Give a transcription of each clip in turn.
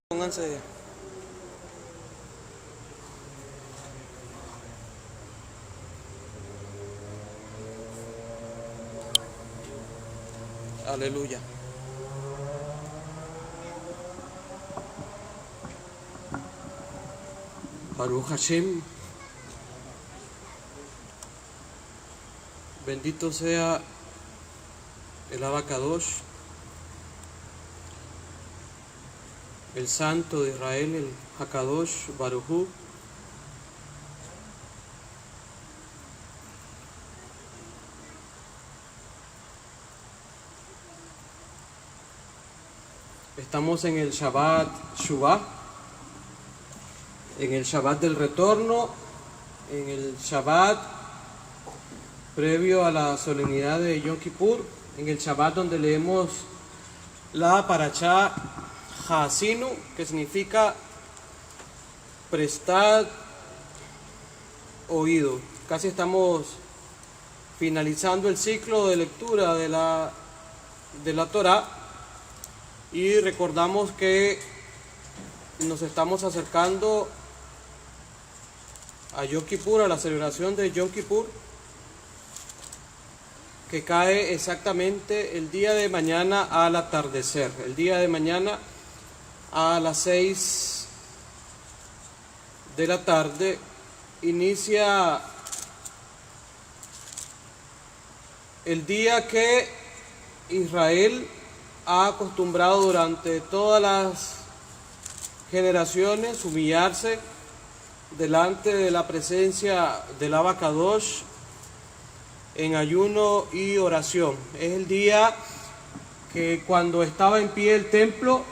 Pónganse. Aleluya. Baruch Hashem. Bendito sea el Abacadosh, el Santo de Israel, el Hakadosh Baruj Hu. Estamos en el Shabbat Shuvah, en el Shabbat del retorno, en el Shabbat previo a la solemnidad de Yom Kippur, en el Shabbat donde leemos la Parashá Haazinu, que significa prestad oído. Casi estamos finalizando el ciclo de lectura de la Torá y recordamos que nos estamos acercando a Yom Kippur, a la celebración de Yom Kippur, que cae exactamente el día de mañana al atardecer. El día de mañana a las 6 de la tarde inicia el día que Israel ha acostumbrado durante todas las generaciones humillarse delante de la presencia del Abacadosh en ayuno y oración. Es el día que cuando estaba en pie el templo,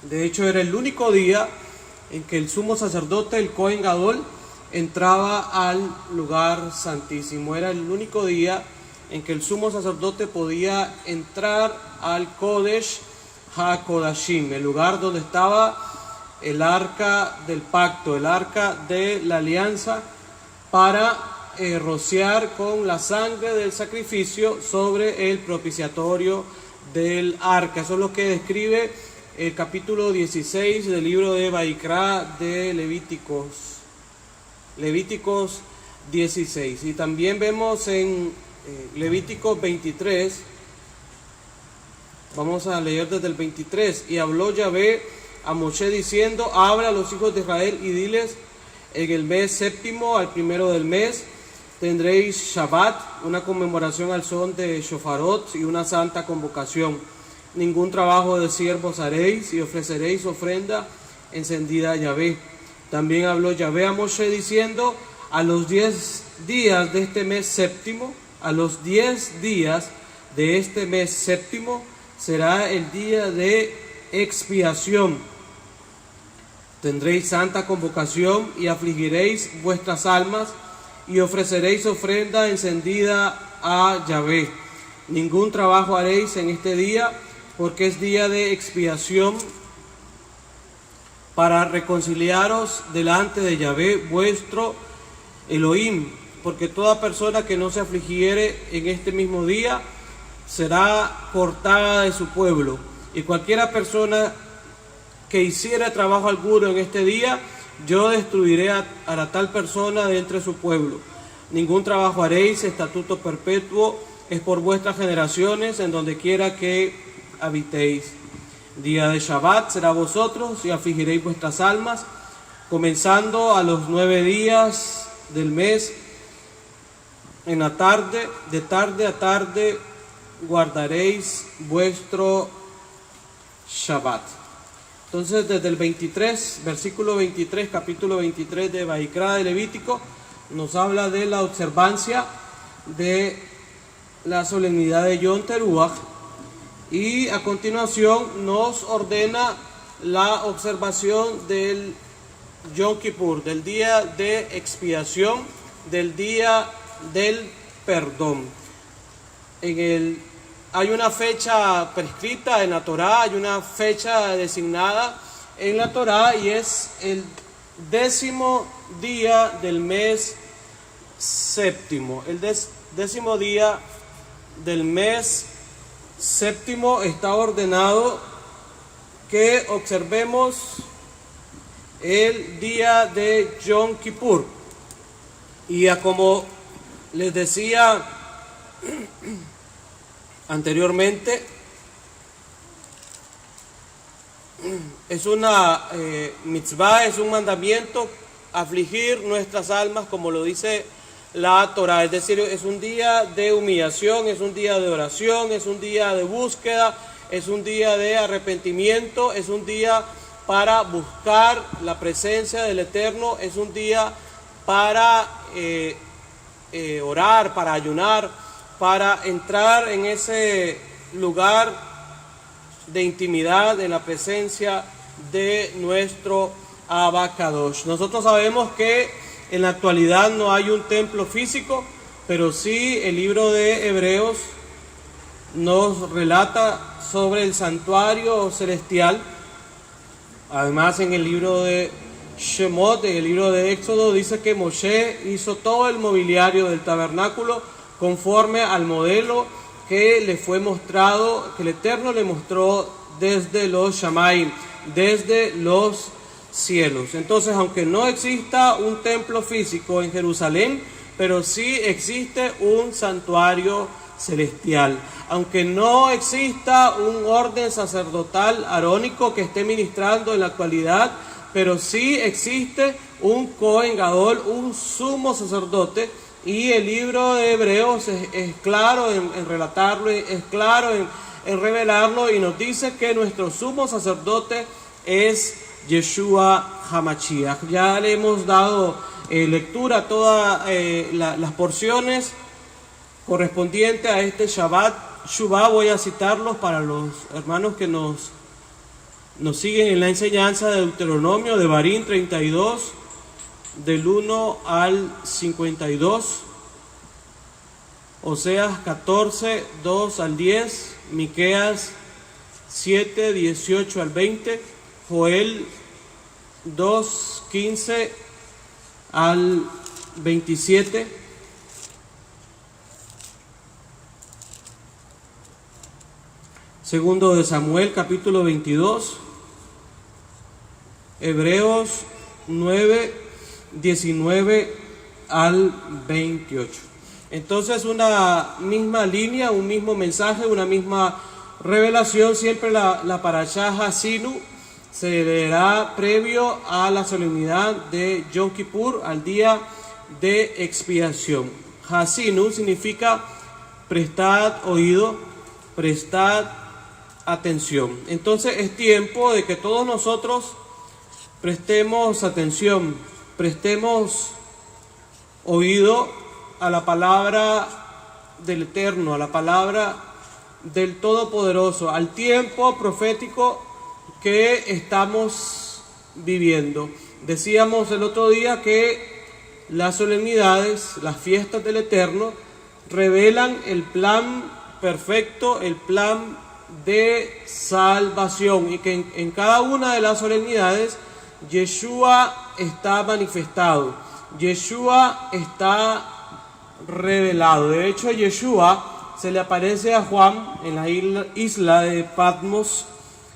de hecho era el único día en que el sumo sacerdote, el Kohen Gadol, entraba al lugar santísimo. Era el único día en que el sumo sacerdote podía entrar al Kodesh HaKodashim, el lugar donde estaba el arca del pacto, el arca de la alianza, para rociar con la sangre del sacrificio sobre el propiciatorio del arca. Eso es lo que describe el capítulo 16 del libro de Vaikra de Levíticos 16. Y también vemos en Levíticos 23, vamos a leer desde el 23. Y habló Yahvé a Moshe diciendo: habla a los hijos de Israel y diles: en el mes séptimo, al primero del mes, tendréis Shabbat, una conmemoración al son de shofarot y una santa convocación. Ningún trabajo de siervos haréis y ofreceréis ofrenda encendida a Yahvé. También habló Yahvé a Moshe diciendo: a los 10 días de este mes séptimo, a los 10 días de este mes séptimo será el día de expiación. Tendréis santa convocación y afligiréis vuestras almas y ofreceréis ofrenda encendida a Yahvé. Ningún trabajo haréis en este día, porque es día de expiación para reconciliaros delante de Yahvé vuestro Elohim, porque toda persona que no se afligiere en este mismo día será cortada de su pueblo, y cualquiera persona que hiciera trabajo alguno en este día, yo destruiré a la tal persona de entre su pueblo. Ningún trabajo haréis, estatuto perpetuo es por vuestras generaciones, en donde quiera que habitéis. Día de Shabbat será vosotros, y afligiréis vuestras almas, comenzando a los 9 días del mes, en la tarde, de tarde a tarde, guardaréis vuestro Shabbat. Entonces, desde el 23, versículo 23, capítulo 23 de Vaikra de Levítico, nos habla de la observancia de la solemnidad de Yom Teruah, y a continuación nos ordena la observación del Yom Kippur, del día de expiación, del día del perdón. Hay una fecha prescrita en la Torá, hay una fecha designada en la Torá, y es el 10º día del mes séptimo. El 10º día del mes séptimo está ordenado que observemos el día de Yom Kippur. Y como les decía anteriormente, es una mitzvah, es un mandamiento afligir nuestras almas, como lo dice la Torah. Es decir, es un día de humillación, es un día de oración, es un día de búsqueda, es un día de arrepentimiento, es un día para buscar la presencia del Eterno, es un día para orar, para ayunar, para entrar en ese lugar de intimidad en la presencia de nuestro Abba Kadosh. Nosotros sabemos que en la actualidad no hay un templo físico, pero sí el libro de Hebreos nos relata sobre el santuario celestial. Además, en el libro de Shemot, en el libro de Éxodo, dice que Moshe hizo todo el mobiliario del tabernáculo conforme al modelo que le fue mostrado, que el Eterno le mostró desde los Shamaim, desde los cielos. Entonces, aunque no exista un templo físico en Jerusalén, pero sí existe un santuario celestial. Aunque no exista un orden sacerdotal arónico que esté ministrando en la actualidad, pero sí existe un Cohen Gadol, un sumo sacerdote, y el libro de Hebreos es claro en relatarlo, es claro en revelarlo, y nos dice que nuestro sumo sacerdote es Yeshua HaMashiach. Ya le hemos dado lectura a todas las porciones correspondientes a este Shabbat Shuvah. Voy a citarlos para los hermanos que nos siguen en la enseñanza de Deuteronomio, de Barín 32, del 1 al 52, Oseas 14, 2 al 10, Miqueas 7, 18 al 20, Joel 2, 15 al 27, segundo de Samuel capítulo 22, Hebreos 9, 19 al 28. Entonces, una misma línea, un mismo mensaje, una misma revelación. Siempre la parashá Hasinu se leerá previo a la solemnidad de Yom Kippur, al día de expiación. Hasinu significa prestad oído, prestad atención. Entonces es tiempo de que todos nosotros prestemos atención, prestemos oído a la palabra del Eterno, a la palabra del Todopoderoso, al tiempo profético que estamos viviendo. Decíamos el otro día que las solemnidades, las fiestas del Eterno, revelan el plan perfecto, el plan de salvación, y que en cada una de las solemnidades Yeshua está manifestado, Yeshua está revelado. De hecho, Yeshua se le aparece a Juan en la isla de Patmos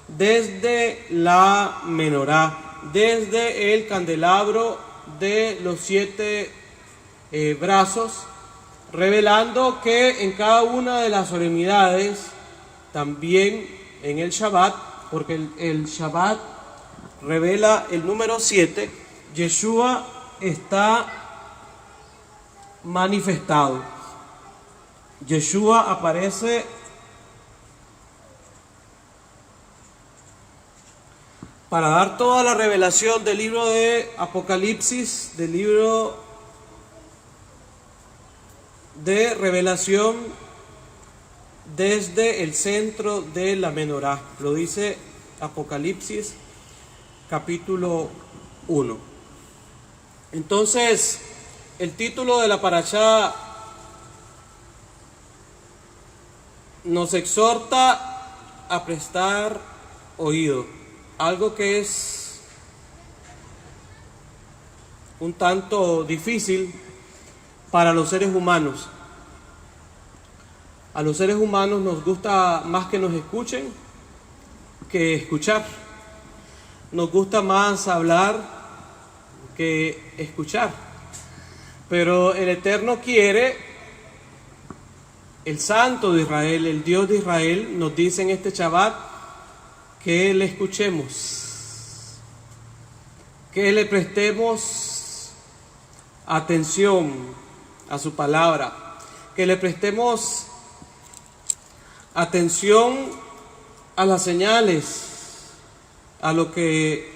desde la menorá, desde el candelabro de los 7 brazos, revelando que en cada una de las solemnidades, también en el Shabbat, porque el Shabbat revela el número 7, Yeshua está manifestado. Yeshua aparece para dar toda la revelación del libro de Apocalipsis, del libro de revelación desde el centro de la menorá. Lo dice Apocalipsis capítulo 1. Entonces, el título de la parashá nos exhorta a prestar oído, algo que es un tanto difícil para los seres humanos. A los seres humanos nos gusta más que nos escuchen que escuchar. nos gusta más hablar que escuchar. Pero el Eterno quiere, el Santo de Israel, el Dios de Israel, nos dice en este Shabbat que le escuchemos, que le prestemos atención a su palabra, que le prestemos atención a las señales, a lo que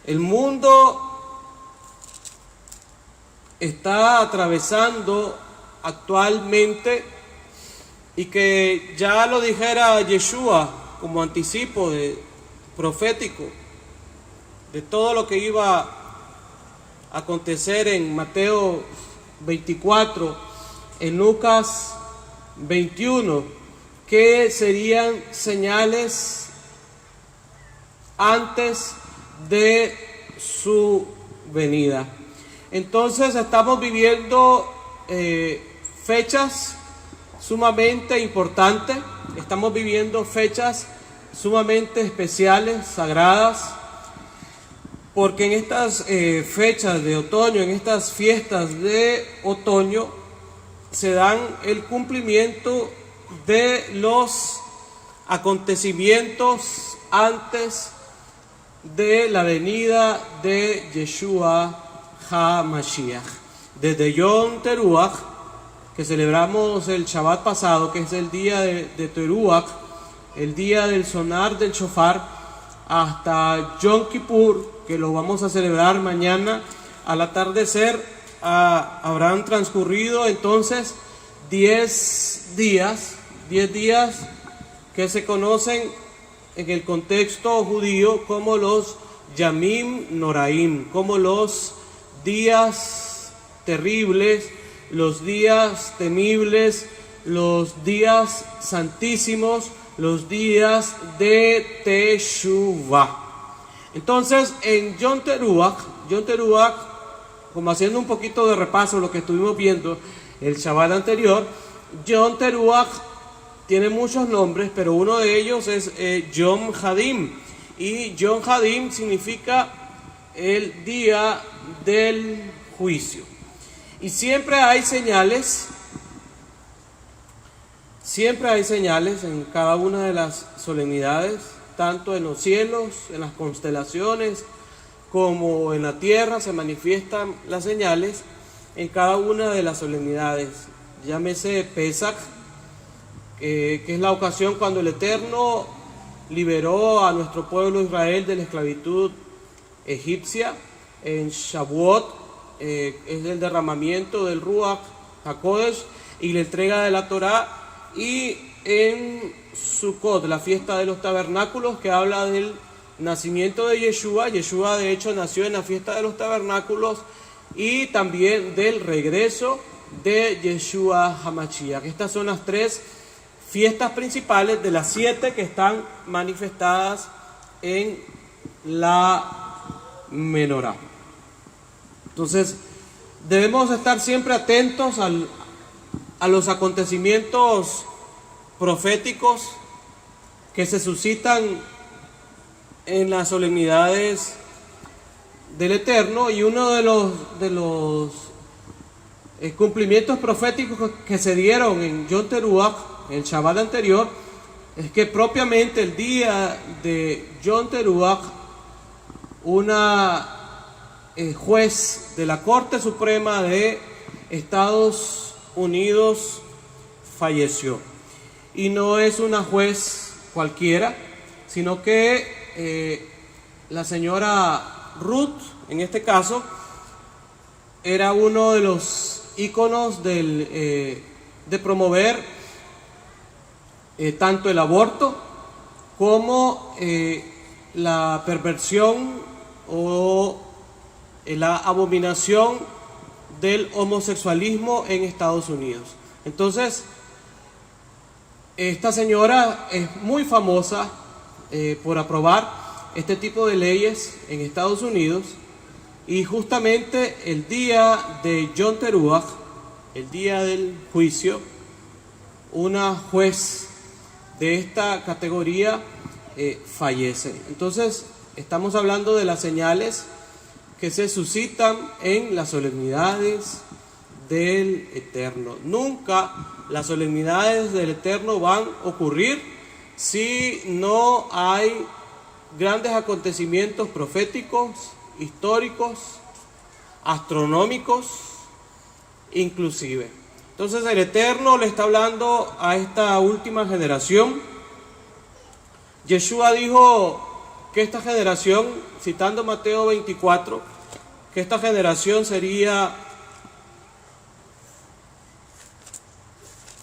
el mundo está atravesando actualmente, y que ya lo dijera Yeshua como anticipo profético de todo lo que iba a acontecer en Mateo 24, en Lucas 21, que serían señales antes de su venida. Entonces estamos viviendo fechas sumamente importantes, estamos viviendo fechas sumamente especiales, sagradas, porque en estas fechas de otoño, en estas fiestas de otoño, se dan el cumplimiento de los acontecimientos antes de la venida de Yeshua HaMashiach. Desde Yom Teruach, que celebramos el Shabbat pasado, que es el día de Teruach, el día del sonar del shofar, hasta Yom Kippur, que lo vamos a celebrar mañana al atardecer, habrán transcurrido entonces 10 días que se conocen en el contexto judío como los Yamim Noraim, como los días terribles, los días temibles, los días santísimos, los días de Teshuvah. Entonces, en Yom Teruach, como haciendo un poquito de repaso lo que estuvimos viendo el Shabbat anterior, Yom Teruach tiene muchos nombres, pero uno de ellos es Yom Hadim, y Yom Hadim significa el día del juicio. Y siempre hay señales en cada una de las solemnidades, tanto en los cielos, en las constelaciones, como en la tierra se manifiestan las señales en cada una de las solemnidades. Llámese Pesach, que es la ocasión cuando el Eterno liberó a nuestro pueblo Israel de la esclavitud egipcia. En Shavuot es el derramamiento del Ruach HaKodesh y la entrega de la Torá. Y en Sukkot, la fiesta de los tabernáculos, que habla del nacimiento de Yeshua. Yeshua de hecho nació en la fiesta de los tabernáculos, y también del regreso de Yeshua HaMashiach. Estas son las tres fiestas principales de las 7 que están manifestadas en la menorá. Entonces debemos estar siempre atentos a los acontecimientos proféticos que se suscitan en las solemnidades del Eterno. Y uno de los cumplimientos proféticos que se dieron en Yom Teruach, el Shabbat anterior, es que propiamente el día de Yom Teruach, una juez de la Corte Suprema de Estados Unidos falleció. Y no es una juez cualquiera, sino que la señora Ruth, en este caso, era uno de los íconos de promover tanto el aborto como la perversión o la abominación del homosexualismo en Estados Unidos. Entonces, esta señora es muy famosa por aprobar este tipo de leyes en Estados Unidos, y justamente el día de Yom Teruach, el día del juicio, una juez de esta categoría fallece. Entonces Estamos hablando de las señales que se suscitan en las solemnidades del Eterno. Nunca las solemnidades del Eterno van a ocurrir si no hay grandes acontecimientos proféticos, históricos, astronómicos, inclusive. Entonces el Eterno le está hablando a esta última generación. Yeshua dijo que esta generación, citando Mateo 24, que esta generación sería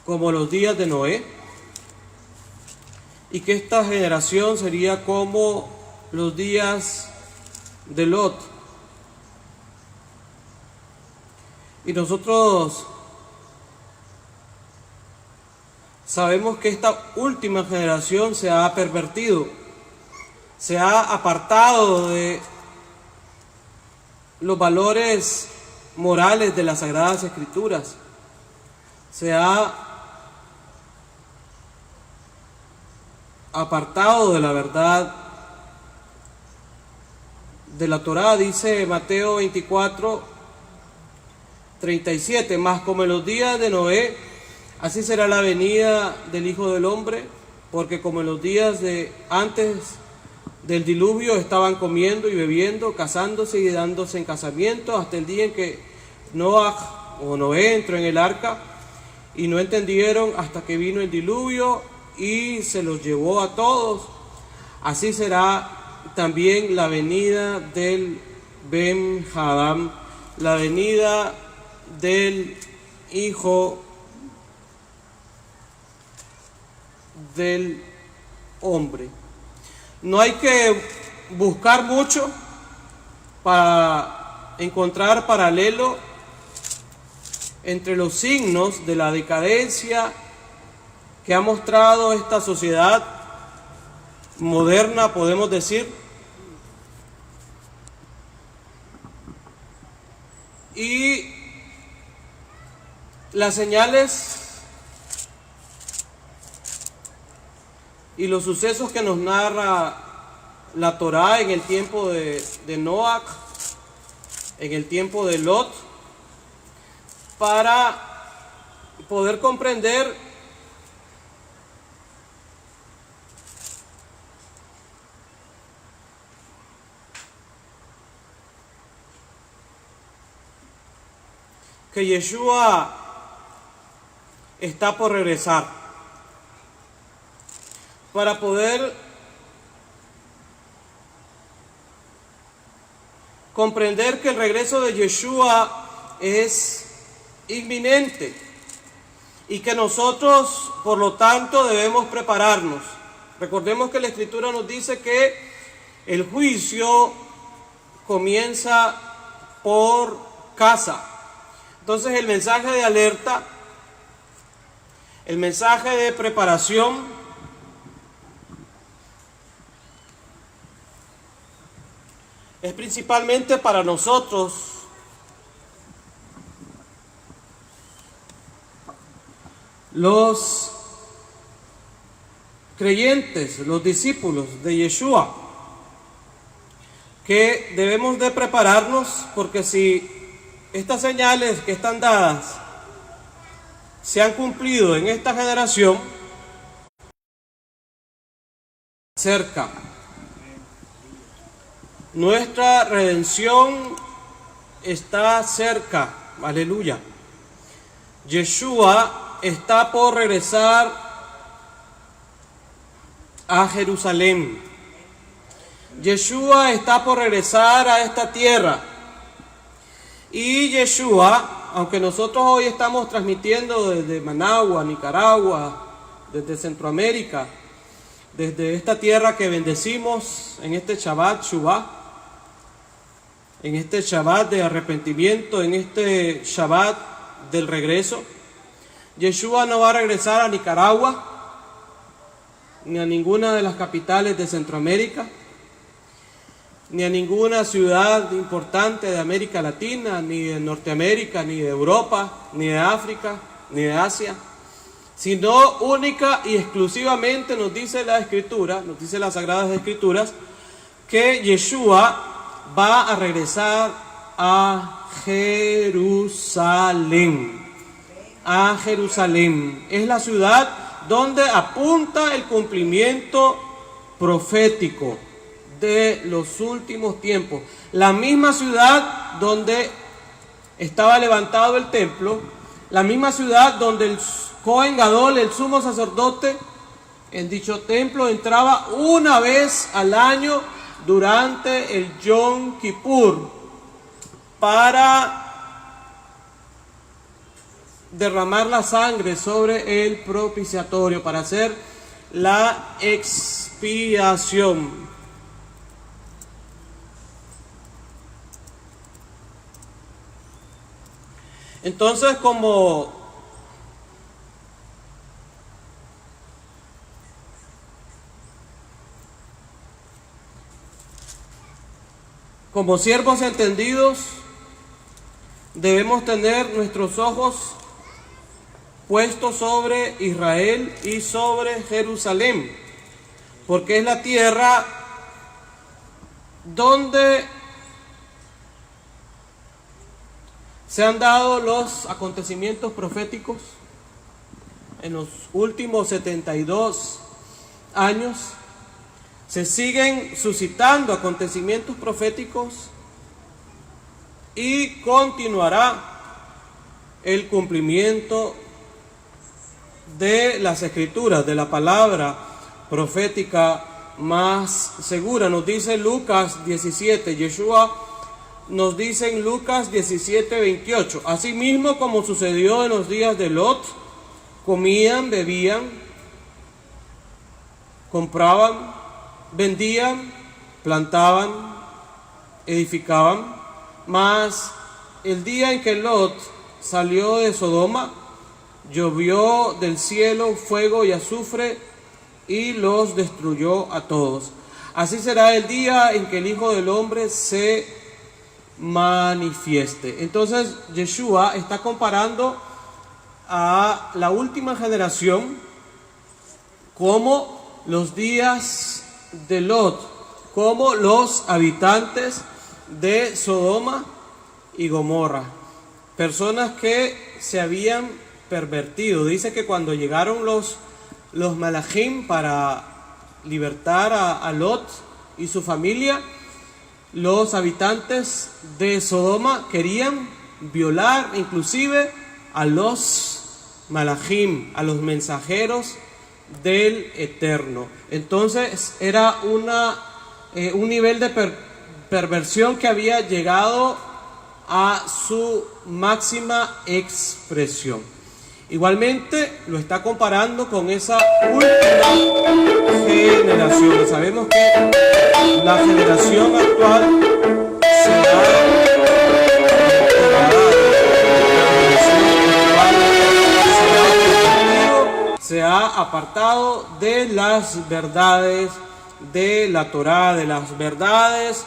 como los días de Noé, y que esta generación sería como los días de Lot. Y nosotros sabemos que esta última generación se ha pervertido, se ha apartado de los valores morales de las Sagradas Escrituras, se ha apartado de la verdad de la Torá. Dice Mateo 24, 37, más como en los días de Noé, así será la venida del Hijo del Hombre, porque como en los días de antes del diluvio estaban comiendo y bebiendo, casándose y dándose en casamiento, hasta el día en que Noé entró en el arca, y no entendieron hasta que vino el diluvio y se los llevó a todos. Así será también la venida del Ben Hadam, la venida del Hijo del Hombre. No hay que buscar mucho para encontrar paralelo entre los signos de la decadencia que ha mostrado esta sociedad moderna, podemos decir, y las señales y los sucesos que nos narra la Torá en el tiempo de Noach, en el tiempo de Lot, para poder comprender que Yeshua está por regresar, para poder comprender que el regreso de Yeshua es inminente y que nosotros, por lo tanto, debemos prepararnos. Recordemos que la Escritura nos dice que el juicio comienza por casa. Entonces el mensaje de alerta, el mensaje de preparación, es principalmente para nosotros, los creyentes, los discípulos de Yeshua, que debemos de prepararnos, porque si estas señales que están dadas se han cumplido en esta generación, cerca. Nuestra redención está cerca. Aleluya. Yeshua está por regresar a Jerusalén. Yeshua está por regresar a esta tierra. Y Yeshua, aunque nosotros hoy estamos transmitiendo desde Managua, Nicaragua, desde Centroamérica, desde esta tierra que bendecimos en este Shabbat Shuvah, en este Shabbat de arrepentimiento, en este Shabbat del regreso, Yeshua no va a regresar a Nicaragua, ni a ninguna de las capitales de Centroamérica, ni a ninguna ciudad importante de América Latina, ni de Norteamérica, ni de Europa, ni de África, ni de Asia, sino única y exclusivamente, nos dice la Escritura, nos dice las Sagradas Escrituras, que Yeshua va a regresar a Jerusalén. A Jerusalén. Es la ciudad donde apunta el cumplimiento profético de los últimos tiempos. La misma ciudad donde estaba levantado el templo, la misma ciudad donde el Cohen Gadol, el sumo sacerdote, en dicho templo entraba una vez al año durante el Yom Kippur para derramar la sangre sobre el propiciatorio, para hacer la expiación. Entonces, como siervos entendidos, debemos tener nuestros ojos puestos sobre Israel y sobre Jerusalén, porque es la tierra donde se han dado los acontecimientos proféticos en los últimos 72 años. Se siguen suscitando acontecimientos proféticos y continuará el cumplimiento de las escrituras, de la palabra profética más segura. Nos dice Lucas 17, Yeshua nos dice en Lucas 17, 28, asimismo como sucedió en los días de Lot, comían, bebían, compraban, vendían, plantaban, edificaban, mas el día en que Lot salió de Sodoma, llovió del cielo fuego y azufre y los destruyó a todos. Así será el día en que el Hijo del Hombre se manifieste. Entonces Yeshua está comparando a la última generación como los días de Lot, como los habitantes de Sodoma y Gomorra, personas que se habían pervertido. Dice que cuando llegaron los malachim para libertar a Lot y su familia, los habitantes de Sodoma querían violar inclusive a los malachim, a los mensajeros del Eterno. Entonces era un nivel de perversión que había llegado a su máxima expresión. Igualmente lo está comparando con esa última generación. Sabemos que la generación actual se ha apartado de las verdades de la Torá, de las verdades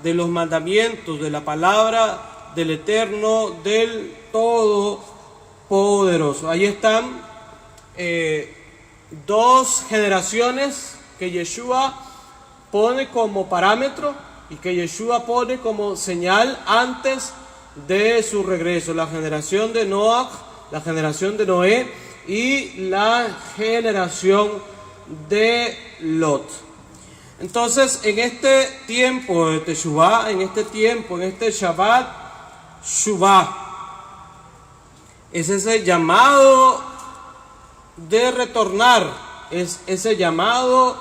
de los mandamientos, de la palabra del Eterno, del Todopoderoso. Ahí están dos generaciones que Yeshua pone como parámetro y que Yeshua pone como señal antes de su regreso: la generación de Noach, la generación de Noé y la generación de Lot. Entonces, en este tiempo de Teshuvah, en este tiempo, en este Shabbat Shuvah, es ese llamado de retornar, es ese llamado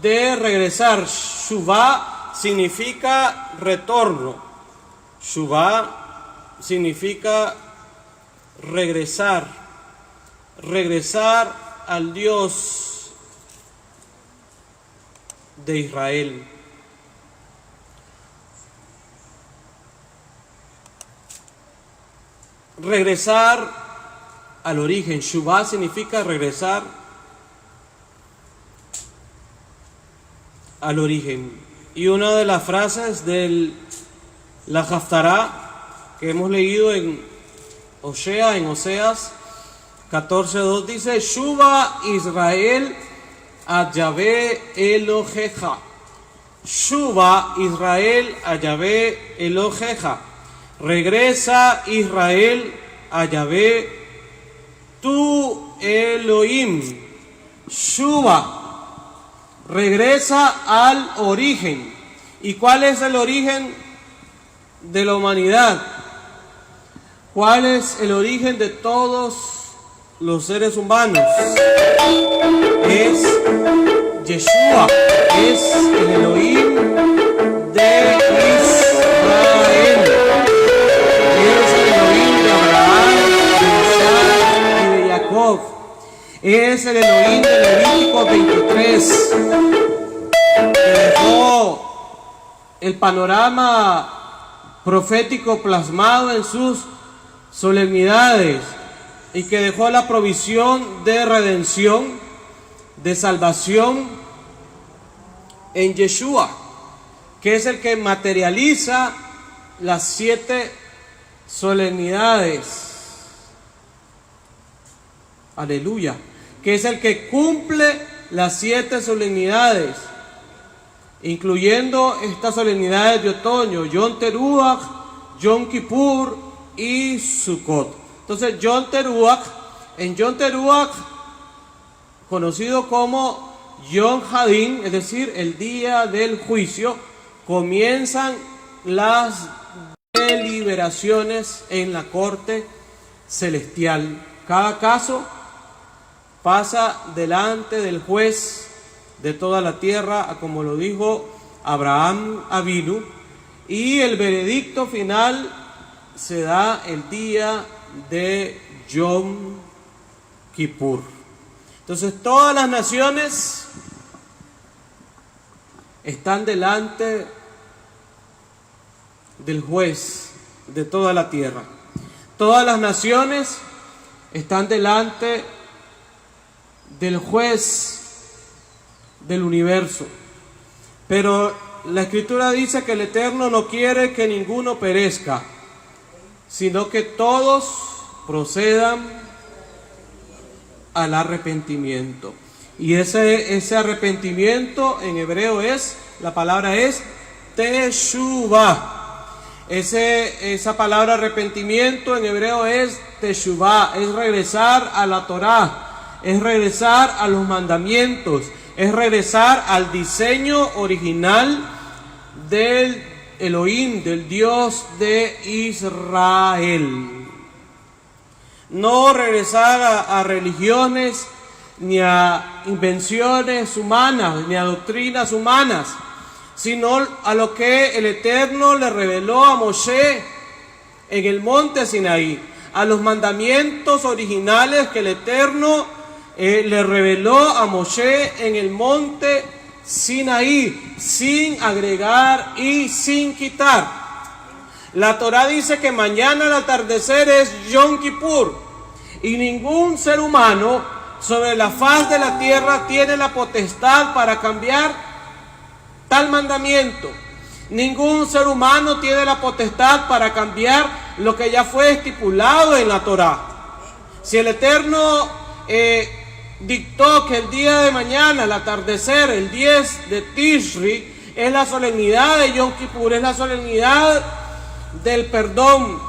de regresar. Shuvah significa retorno. Shuvah significa regresar al Dios de Israel. Regresar al origen. Shuvah significa regresar al origen. Y una de las frases de la Haftará que hemos leído en Oseas 14:2 dice: Shuva Israel a Yahvé Eloheja. Shuba Israel a Yahvé Eloheja. Regresa Israel a Yahvé tu Elohim. Shuba. Regresa al origen. ¿Y cuál es el origen de la humanidad? ¿Cuál es el origen de todos los seres humanos? Es Yeshua, es el Elohim de Israel, es el Elohim de Abraham, de Isaac y de Jacob, es el Elohim de Levítico 23, que dejó el panorama profético plasmado en sus solemnidades y que dejó la provisión de redención, de salvación en Yeshua, que es el que materializa las 7 solemnidades. Aleluya. Que es el que cumple las 7 solemnidades, incluyendo estas solemnidades de otoño, Yom Teruach, Yom Kippur y Sukkot. Entonces, en Yom Teruach, conocido como Yom Hadin, es decir, el día del juicio, comienzan las deliberaciones en la corte celestial. Cada caso pasa delante del juez de toda la tierra, como lo dijo Abraham Avinu, y el veredicto final se da el día de Yom Kippur. Entonces todas las naciones están delante del juez de toda la tierra. Todas las naciones están delante del juez del universo. Pero la Escritura dice que el Eterno no quiere que ninguno perezca, sino que todos procedan al arrepentimiento. Y ese arrepentimiento en hebreo la palabra es teshuvah. Esa palabra arrepentimiento en hebreo es teshuvah, es regresar a la Torá, es regresar a los mandamientos, es regresar al diseño original del Elohim, del Dios de Israel. No regresar a religiones, ni a invenciones humanas, ni a doctrinas humanas, sino a lo que el Eterno le reveló a Moshe en el monte Sinaí, a los mandamientos originales que el Eterno le reveló a Moshe en el monte Sinaí, sin agregar y sin quitar. La Torá dice que mañana al atardecer es Yom Kippur, y ningún ser humano sobre la faz de la tierra tiene la potestad para cambiar tal mandamiento. Ningún ser humano tiene la potestad para cambiar lo que ya fue estipulado en la Torá. Si el Eterno dictó que el día de mañana, al atardecer, el 10 de Tishri, es la solemnidad de Yom Kippur, es la solemnidad del perdón,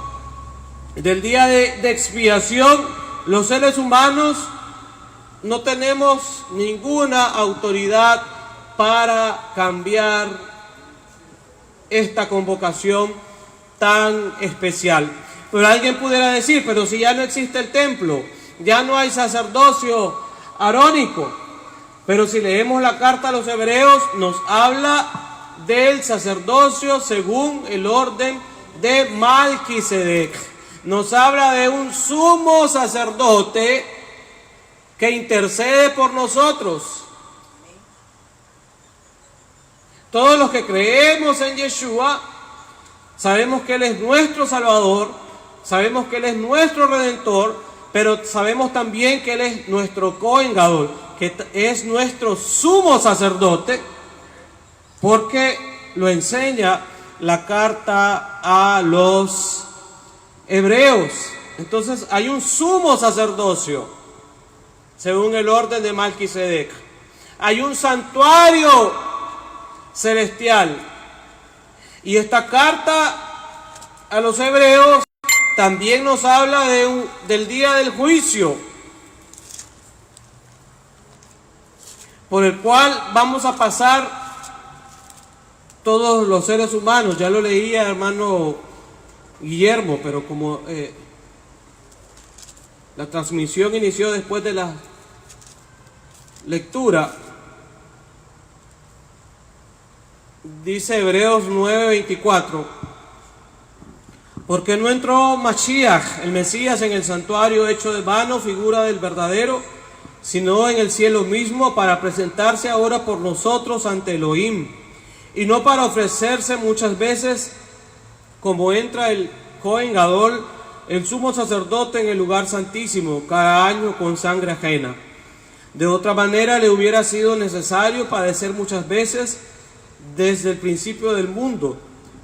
del día de expiación, los seres humanos no tenemos ninguna autoridad para cambiar esta convocación tan especial. Pero alguien pudiera decir, pero si ya no existe el templo, ya no hay sacerdocio arónico. Pero si leemos la carta a los hebreos, nos habla del sacerdocio según el orden de Malquisedec. Nos habla de un sumo sacerdote que intercede por nosotros. Todos los que creemos en Yeshua, sabemos que Él es nuestro Salvador, sabemos que Él es nuestro Redentor, pero sabemos también que Él es nuestro Cohen Gadol, que es nuestro sumo sacerdote, porque lo enseña la carta a los hebreos. Entonces hay un sumo sacerdocio, según el orden de Malquisedec. Hay un santuario celestial. Y esta carta a los hebreos también nos habla del día del juicio, por el cual vamos a pasar todos los seres humanos. Ya lo leía hermano Guillermo, pero como la transmisión inició después de la lectura, dice Hebreos 9:24, porque no entró Mashiach, el Mesías, en el santuario hecho de vano, figura del verdadero, sino en el cielo mismo, para presentarse ahora por nosotros ante Elohim, y no para ofrecerse muchas veces, como entra el Cohen Gadol, el sumo sacerdote, en el lugar santísimo, cada año con sangre ajena. De otra manera le hubiera sido necesario padecer muchas veces desde el principio del mundo,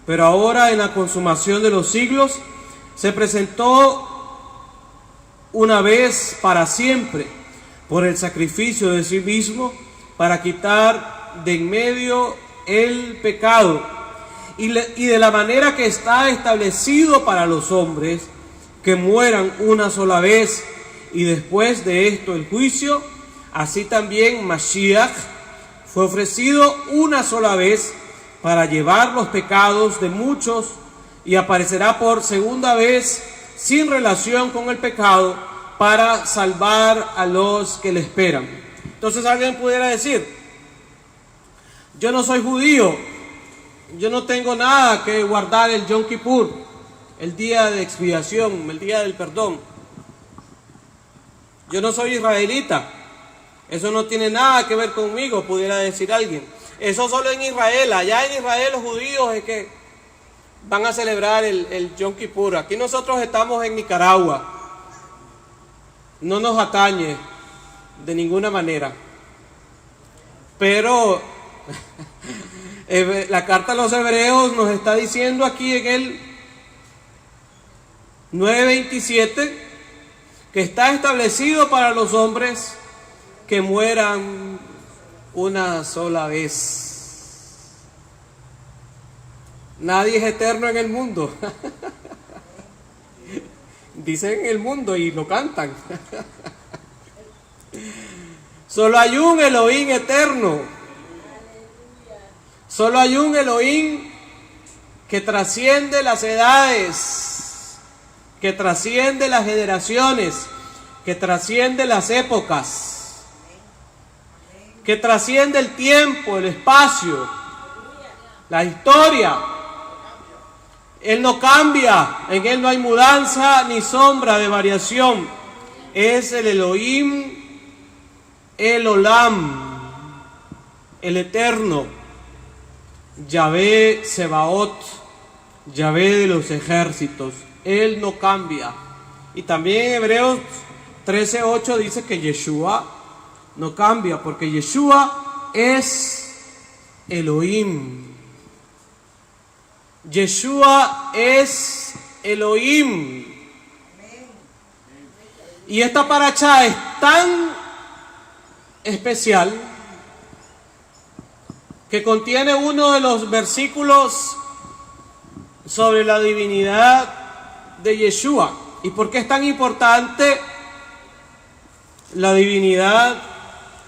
pero ahora, en la consumación de los siglos, se presentó una vez para siempre por el sacrificio de sí mismo, para quitar de en medio el pecado, y de la manera que está establecido para los hombres, que mueran una sola vez, y después de esto el juicio, así también Mashiach fue ofrecido una sola vez para llevar los pecados de muchos, y aparecerá por segunda vez sin relación con el pecado para salvar a los que le esperan. Entonces alguien pudiera decir: yo no soy judío, yo no tengo nada que guardar el Yom Kippur, el día de expiación, el día del perdón. Yo no soy israelita, eso no tiene nada que ver conmigo, pudiera decir alguien. Eso solo en Israel. Allá en Israel los judíos es que van a celebrar el Yom Kippur. Aquí nosotros estamos en Nicaragua. No nos atañe de ninguna manera. Pero la carta a los hebreos nos está diciendo aquí en el 9:27 que está establecido para los hombres que mueran una sola vez. Nadie es eterno en el mundo. Dicen en el mundo y lo cantan. Solo hay un Elohim eterno. Solo hay un Elohim que trasciende las edades, que trasciende las generaciones, que trasciende las épocas, que trasciende el tiempo, el espacio, la historia. Él no cambia, en Él no hay mudanza ni sombra de variación. Es el Elohim, el Olam, el Eterno, Yahvé Sebaot, Yahvé de los ejércitos. Él no cambia. Y también en Hebreos 13:8 dice que Yeshua no cambia, porque Yeshua es Elohim. Yeshua es Elohim. Y esta paracha es tan especial que contiene uno de los versículos sobre la divinidad de Yeshua. ¿Y por qué es tan importante la divinidad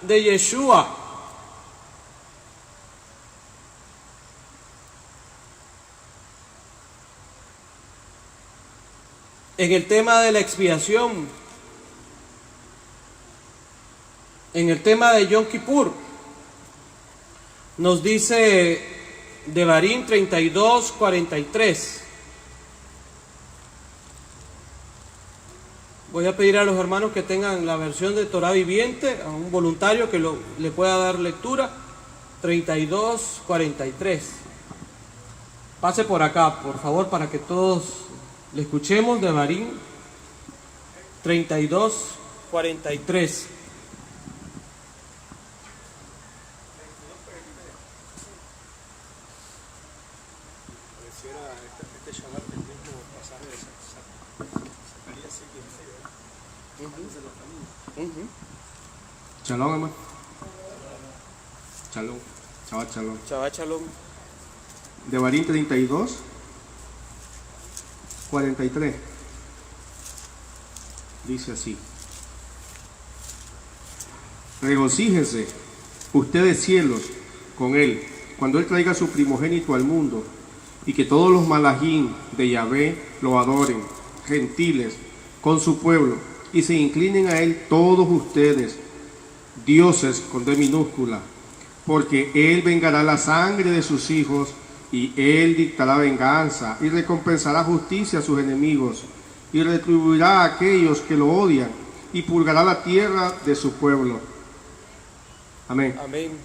de Yeshua? En el tema de la expiación, en el tema de Yom Kippur, nos dice Devarim 32:43. Voy a pedir a los hermanos que tengan la versión de Torah viviente, a un voluntario que le pueda dar lectura. 32:43. Pase por acá, por favor, para que todos le escuchemos. Devarim 32:43. Shalom, hermano. Shalom. Shabbat Shalom. Shabbat Shalom. Devarim 32, 43. Dice así: regocíjense ustedes cielos con él, cuando él traiga su primogénito al mundo, y que todos los malajim de Yahvé lo adoren, gentiles, con su pueblo, y se inclinen a él todos ustedes, dioses con D minúscula, porque él vengará la sangre de sus hijos, y él dictará venganza, y recompensará justicia a sus enemigos, y retribuirá a aquellos que lo odian, y purgará la tierra de su pueblo. Amén. Amén.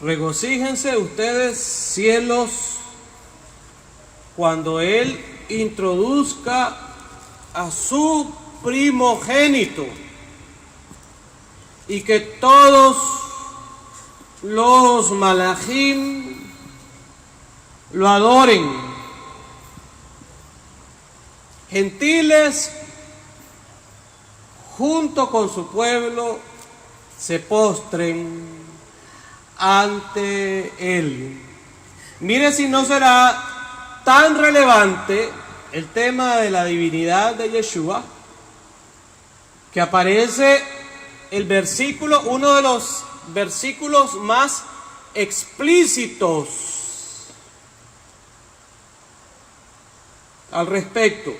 Regocíjense ustedes cielos cuando él introduzca a su primogénito, y que todos los malajim lo adoren, gentiles junto con su pueblo se postren ante él. Mire si no será tan relevante el tema de la divinidad de Yeshua, que aparece el versículo, uno de los versículos más explícitos al respecto.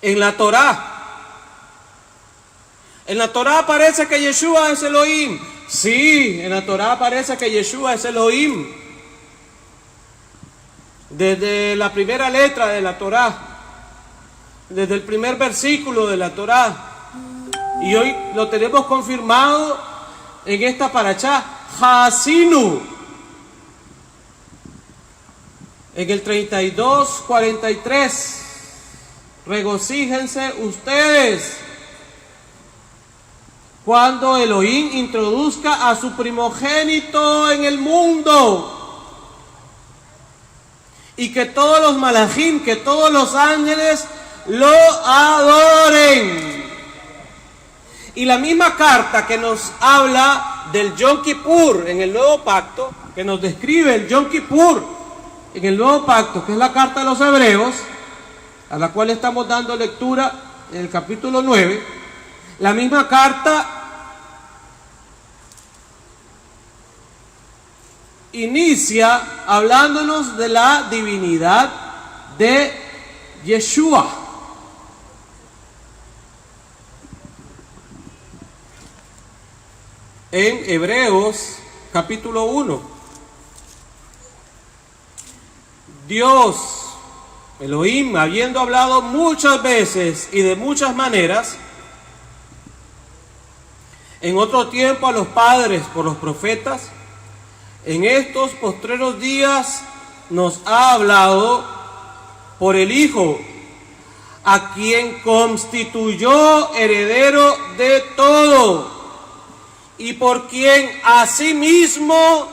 En la Torá aparece que Yeshua es Elohim. Sí, en la Torá aparece que Yeshua es Elohim. Desde la primera letra de la Torá, desde el primer versículo de la Torá. Y hoy lo tenemos confirmado en esta parashá, Haasinu, en el 32:43. Regocíjense ustedes cuando Elohim introduzca a su primogénito en el mundo, y que todos los malajim, que todos los ángeles lo adoren. Y la misma carta que nos habla del Yom Kippur en el Nuevo Pacto, que nos describe el Yom Kippur en el Nuevo Pacto, que es la carta de los Hebreos, a la cual estamos dando lectura en el capítulo 9, la misma carta inicia hablándonos de la divinidad de Yeshua. En Hebreos capítulo 1, Dios, Elohim, habiendo hablado muchas veces y de muchas maneras, en otro tiempo a los padres por los profetas, en estos postreros días nos ha hablado por el Hijo, a quien constituyó heredero de todo, y por quien asimismo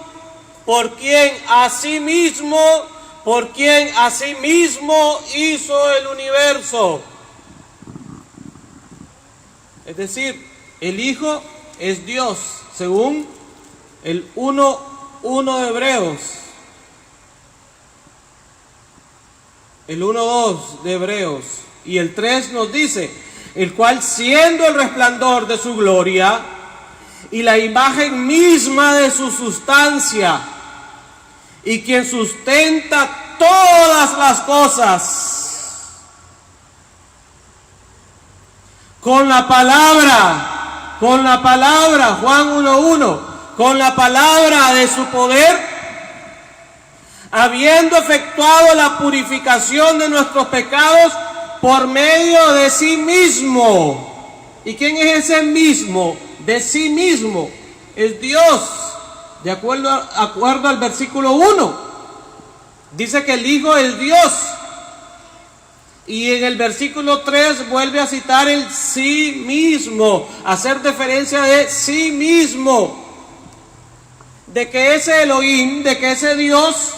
hizo el universo. Es decir, el Hijo es Dios, según el 1:1 de Hebreos, el 1:2 de Hebreos, y el 3 nos dice: el cual, siendo el resplandor de su gloria y la imagen misma de su sustancia, y quien sustenta todas las cosas, con la palabra, Juan 1:1, con la palabra de su poder, habiendo efectuado la purificación de nuestros pecados por medio de sí mismo. ¿Y quién es ese mismo? De sí mismo es Dios, de acuerdo al versículo 1. Dice que el Hijo es Dios. Y en el versículo 3 vuelve a citar el sí mismo, hacer referencia de sí mismo, de que ese Elohim, de que ese Dios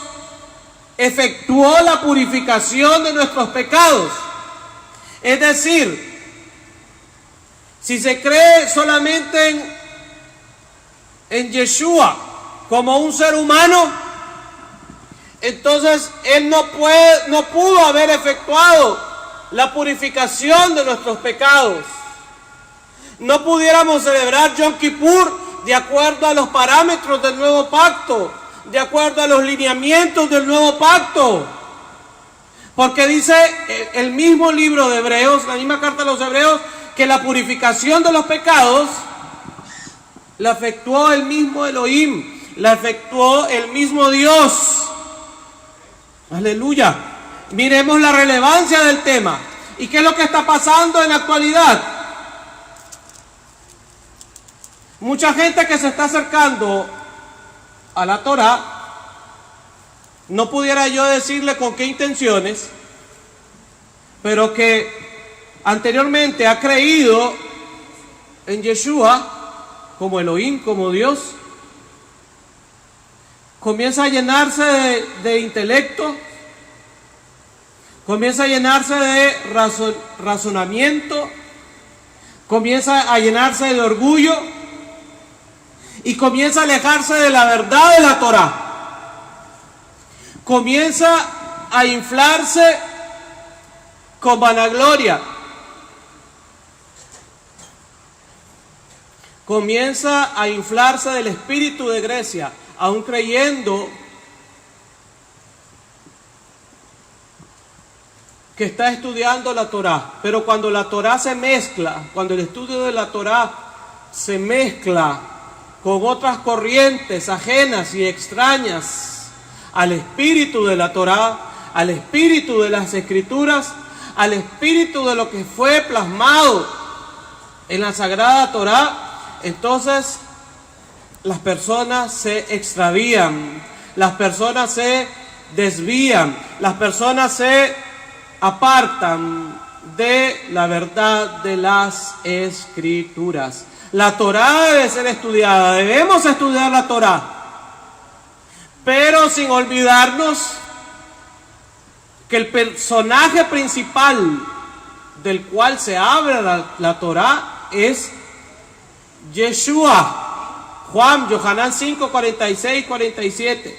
efectuó la purificación de nuestros pecados. Es decir, si se cree solamente en Yeshua como un ser humano, entonces Él no pudo haber efectuado la purificación de nuestros pecados. No pudiéramos celebrar Yom Kippur de acuerdo a los parámetros del nuevo pacto, de acuerdo a los lineamientos del nuevo pacto. Porque dice el mismo libro de Hebreos, la misma carta a los Hebreos, que la purificación de los pecados la efectuó el mismo Elohim, la efectuó el mismo Dios. Aleluya. Miremos la relevancia del tema. ¿Y qué es lo que está pasando en la actualidad? Mucha gente que se está acercando a la Torá, no pudiera yo decirle con qué intenciones, pero que anteriormente ha creído en Yeshua como Elohim, como Dios, comienza a llenarse de intelecto, comienza a llenarse de razonamiento, comienza a llenarse de orgullo y comienza a alejarse de la verdad de la Torá. Comienza a inflarse con vanagloria. Comienza a inflarse del espíritu de Grecia, aún creyendo que está estudiando la Torá. Pero cuando la Torá se mezcla, cuando el estudio de la Torá se mezcla con otras corrientes ajenas y extrañas al espíritu de la Torá, al espíritu de las Escrituras, al espíritu de lo que fue plasmado en la Sagrada Torá, entonces las personas se extravían, las personas se desvían, las personas se apartan de la verdad de las Escrituras. La Torá debe ser estudiada, debemos estudiar la Torá, pero sin olvidarnos que el personaje principal del cual se habla la Torá es Yeshua. Juan, Yohanan 5, 46, 47.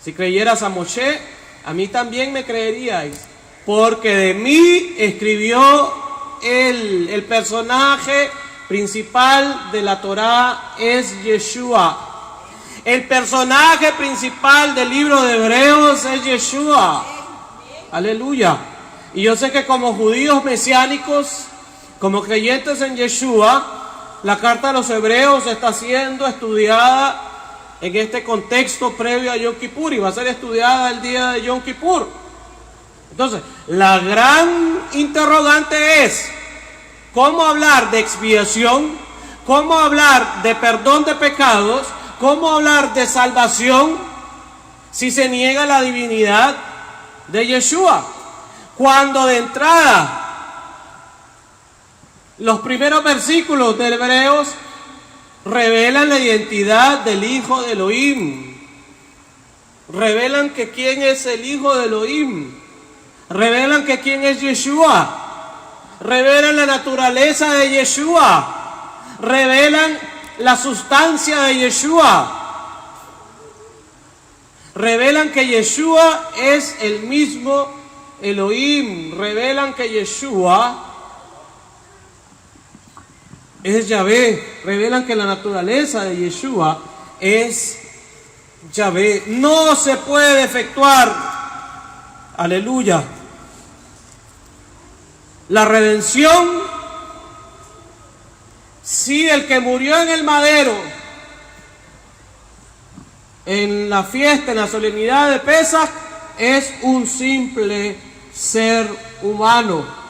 Si creyeras a Moshe, a mí también me creeríais, porque de mí escribió él. El personaje principal de la Torá es Yeshua. El personaje principal del libro de Hebreos es Yeshua. Aleluya. Y yo sé que como judíos mesiánicos, como creyentes en Yeshua, la carta de los Hebreos está siendo estudiada en este contexto previo a Yom Kippur y va a ser estudiada el día de Yom Kippur. Entonces, la gran interrogante es cómo hablar de expiación, cómo hablar de perdón de pecados, cómo hablar de salvación si se niega la divinidad de Yeshua. Cuando de entrada los primeros versículos de Hebreos revelan la identidad del Hijo de Elohim, revelan que quién es el Hijo de Elohim, revelan que quién es Yeshua, revelan la naturaleza de Yeshua, revelan la sustancia de Yeshua, revelan que Yeshua es el mismo Elohim, revelan que Yeshua es Yahvé, revelan que la naturaleza de Yeshua es Yahvé. No se puede efectuar, aleluya, la redención si el que murió en el madero, en la fiesta, en la solemnidad de Pesaj, es un simple ser humano.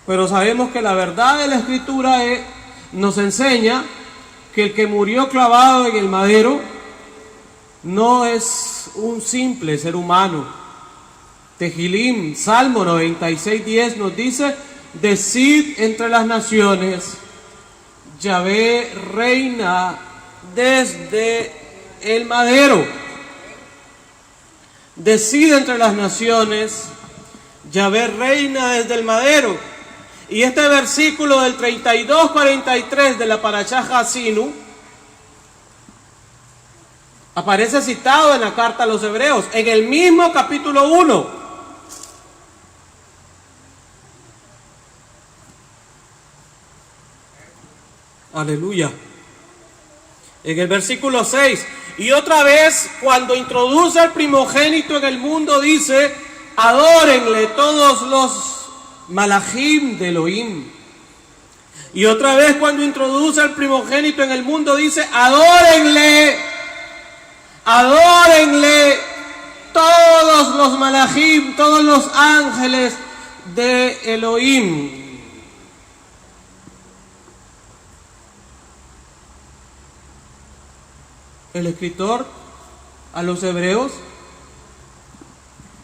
Pero sabemos que la verdad de la Escritura nos enseña que el que murió clavado en el madero no es un simple ser humano. Tehilim, Salmo 96:10 nos dice: decid entre las naciones, Yahvé reina desde el madero. Decid entre las naciones, Yahvé reina desde el madero. Y este versículo del 32-43 de la Parashá Hasinu aparece citado en la carta a los Hebreos, en el mismo capítulo 1. Aleluya. En el versículo 6. Y otra vez, cuando introduce al primogénito en el mundo, dice: adórenle todos los malachim de Elohim. Y otra vez, cuando introduce al primogénito en el mundo, dice: adórenle todos los malachim, todos los ángeles de Elohim. El escritor a los Hebreos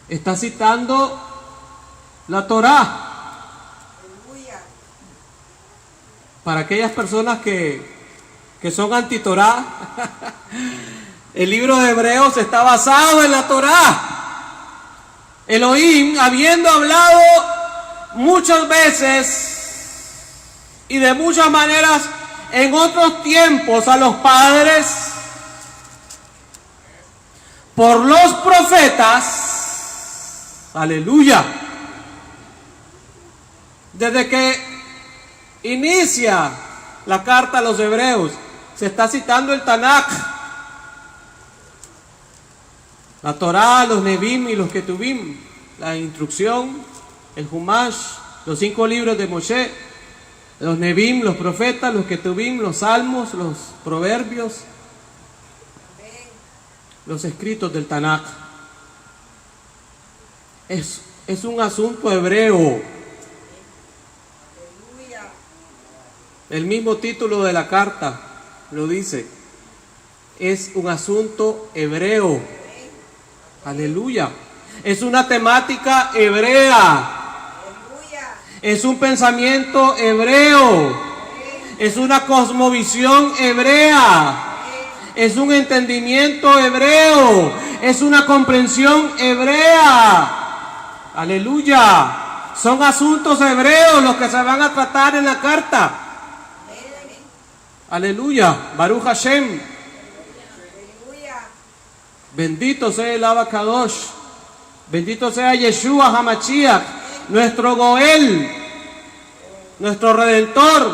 está citando la Torá. Para aquellas personas que son anti-Torá, el libro de Hebreos está basado en la Torá. Elohim, habiendo hablado muchas veces y de muchas maneras en otros tiempos a los padres por los profetas, aleluya, desde que inicia la carta a los Hebreos, se está citando el Tanakh, la Torá, los Nevim y los Ketuvim, la instrucción, el Humash, los 5 libros de Moshe, los Nevim, los profetas, los Ketuvim, los salmos, los proverbios, los escritos del Tanakh. Es un asunto hebreo. El mismo título de la carta lo dice. Es un asunto hebreo. Aleluya. Es una temática hebrea. Es un pensamiento hebreo. Es una cosmovisión hebrea. Es un entendimiento hebreo. Es una comprensión hebrea. Aleluya. Son asuntos hebreos los que se van a tratar en la carta. Aleluya. Baruch Hashem. Bendito sea el Abacadosh. Bendito sea Yeshua Hamashiach, nuestro Goel, nuestro Redentor,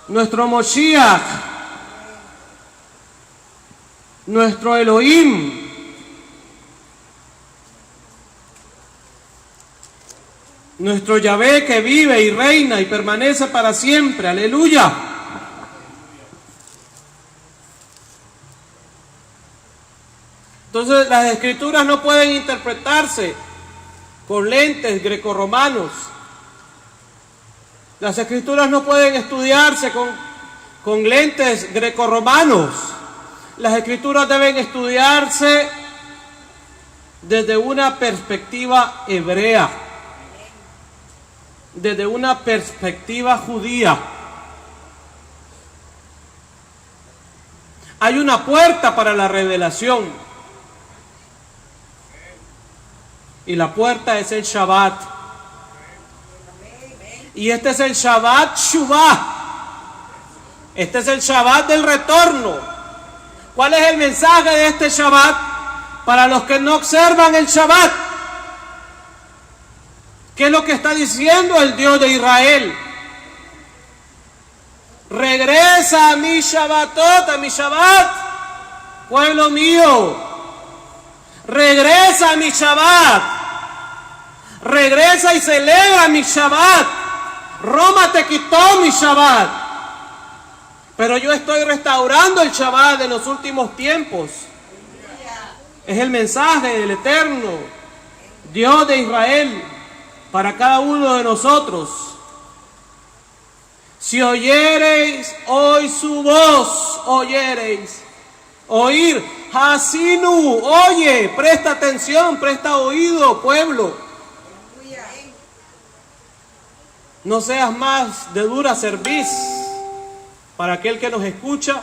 nuestro Moshiach, nuestro Elohim. Nuestro Yahvé que vive y reina y permanece para siempre. Aleluya. Entonces las escrituras no pueden interpretarse con lentes grecorromanos. Las escrituras no pueden estudiarse con lentes grecorromanos. Las escrituras deben estudiarse desde una perspectiva hebrea, desde una perspectiva judía. Hay una puerta para la revelación. Y la puerta es el Shabbat. Y este es el Shabbat Shuvah. Este es el Shabbat del retorno. ¿Cuál es el mensaje de este Shabbat para los que no observan el Shabbat? ¿Qué es lo que está diciendo el Dios de Israel? Regresa a mi Shabbatot, a mi Shabbat, pueblo mío. Regresa a mi Shabbat. Regresa y celebra mi Shabbat. Roma te quitó mi Shabbat. Pero yo estoy restaurando el Shabbat en los últimos tiempos. Es el mensaje del Eterno, Dios de Israel, para cada uno de nosotros. Si oyereis hoy su voz, oyereis. Oír, Hasinu, oye, presta atención, presta oído, pueblo. No seas más de dura cerviz para aquel que nos escucha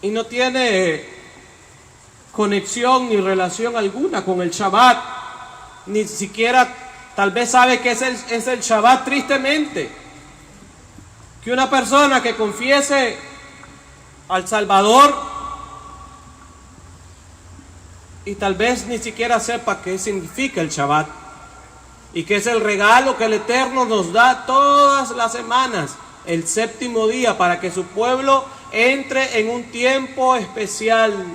y no tiene conexión ni relación alguna con el Shabbat, ni siquiera tal vez sabe que es el Shabbat tristemente. Que una persona que confiese al Salvador y tal vez ni siquiera sepa qué significa el Shabbat y que es el regalo que el Eterno nos da todas las semanas, el séptimo día, para que su pueblo entre en un tiempo especial.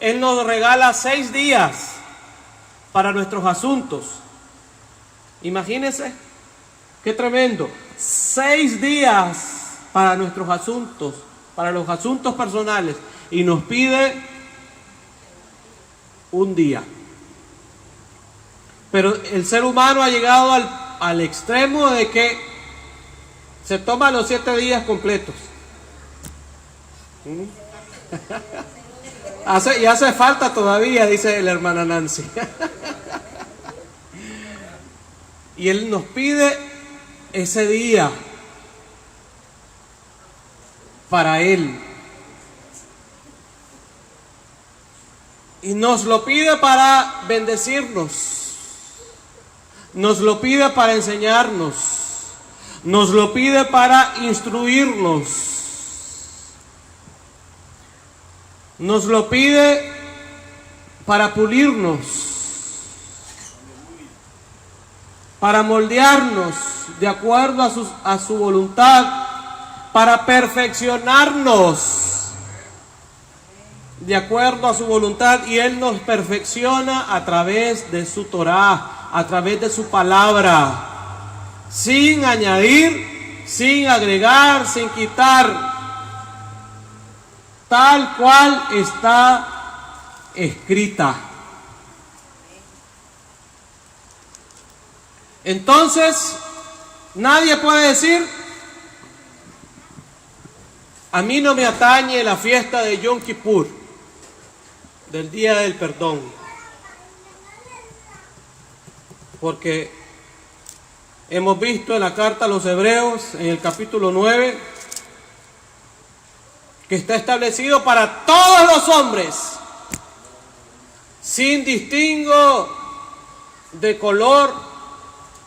Él nos regala 6 días para nuestros asuntos. Imagínense, qué tremendo. 6 días para nuestros asuntos, para los asuntos personales, y nos pide un día. Pero el ser humano ha llegado al extremo de que se toma los 7 días completos. Y hace falta todavía, dice la hermana Nancy. Y Él nos pide ese día para Él. Y nos lo pide para bendecirnos. Nos lo pide para enseñarnos. Nos lo pide para instruirnos. Nos lo pide para pulirnos, para moldearnos de acuerdo a su voluntad, para perfeccionarnos de acuerdo a su voluntad. Y Él nos perfecciona a través de su Torá, a través de su palabra, sin añadir, sin agregar, sin quitar, tal cual está escrita. Entonces, nadie puede decir: a mí no me atañe la fiesta de Yom Kippur, del Día del Perdón, porque hemos visto en la carta a los Hebreos, en el capítulo 9, que está establecido para todos los hombres, sin distingo de color,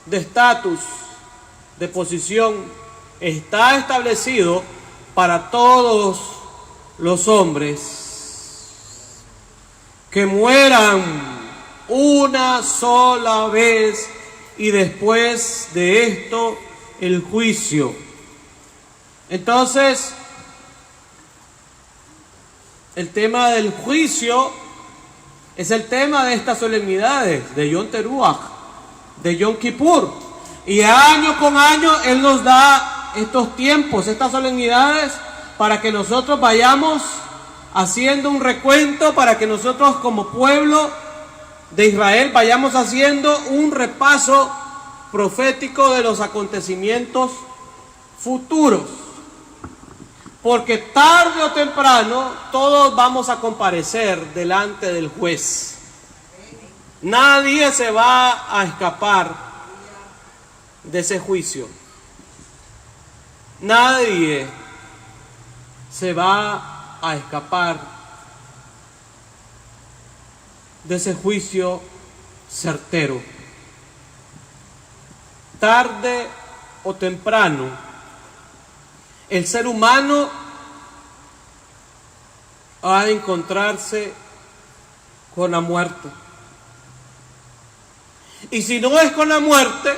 de estatus, de posición. Está establecido para todos los hombres que mueran una sola vez y después de esto el juicio. Entonces, el tema del juicio es el tema de estas solemnidades, de Yom Teruah, de Yom Kippur. Y año con año Él nos da estos tiempos, estas solemnidades, para que nosotros vayamos haciendo un recuento, para que nosotros como pueblo de Israel vayamos haciendo un repaso profético de los acontecimientos futuros. Porque tarde o temprano todos vamos a comparecer delante del juez. Nadie se va a escapar de ese juicio. Nadie se va a escapar de ese juicio certero. Tarde o temprano, el ser humano ha de encontrarse con la muerte. Y si no es con la muerte,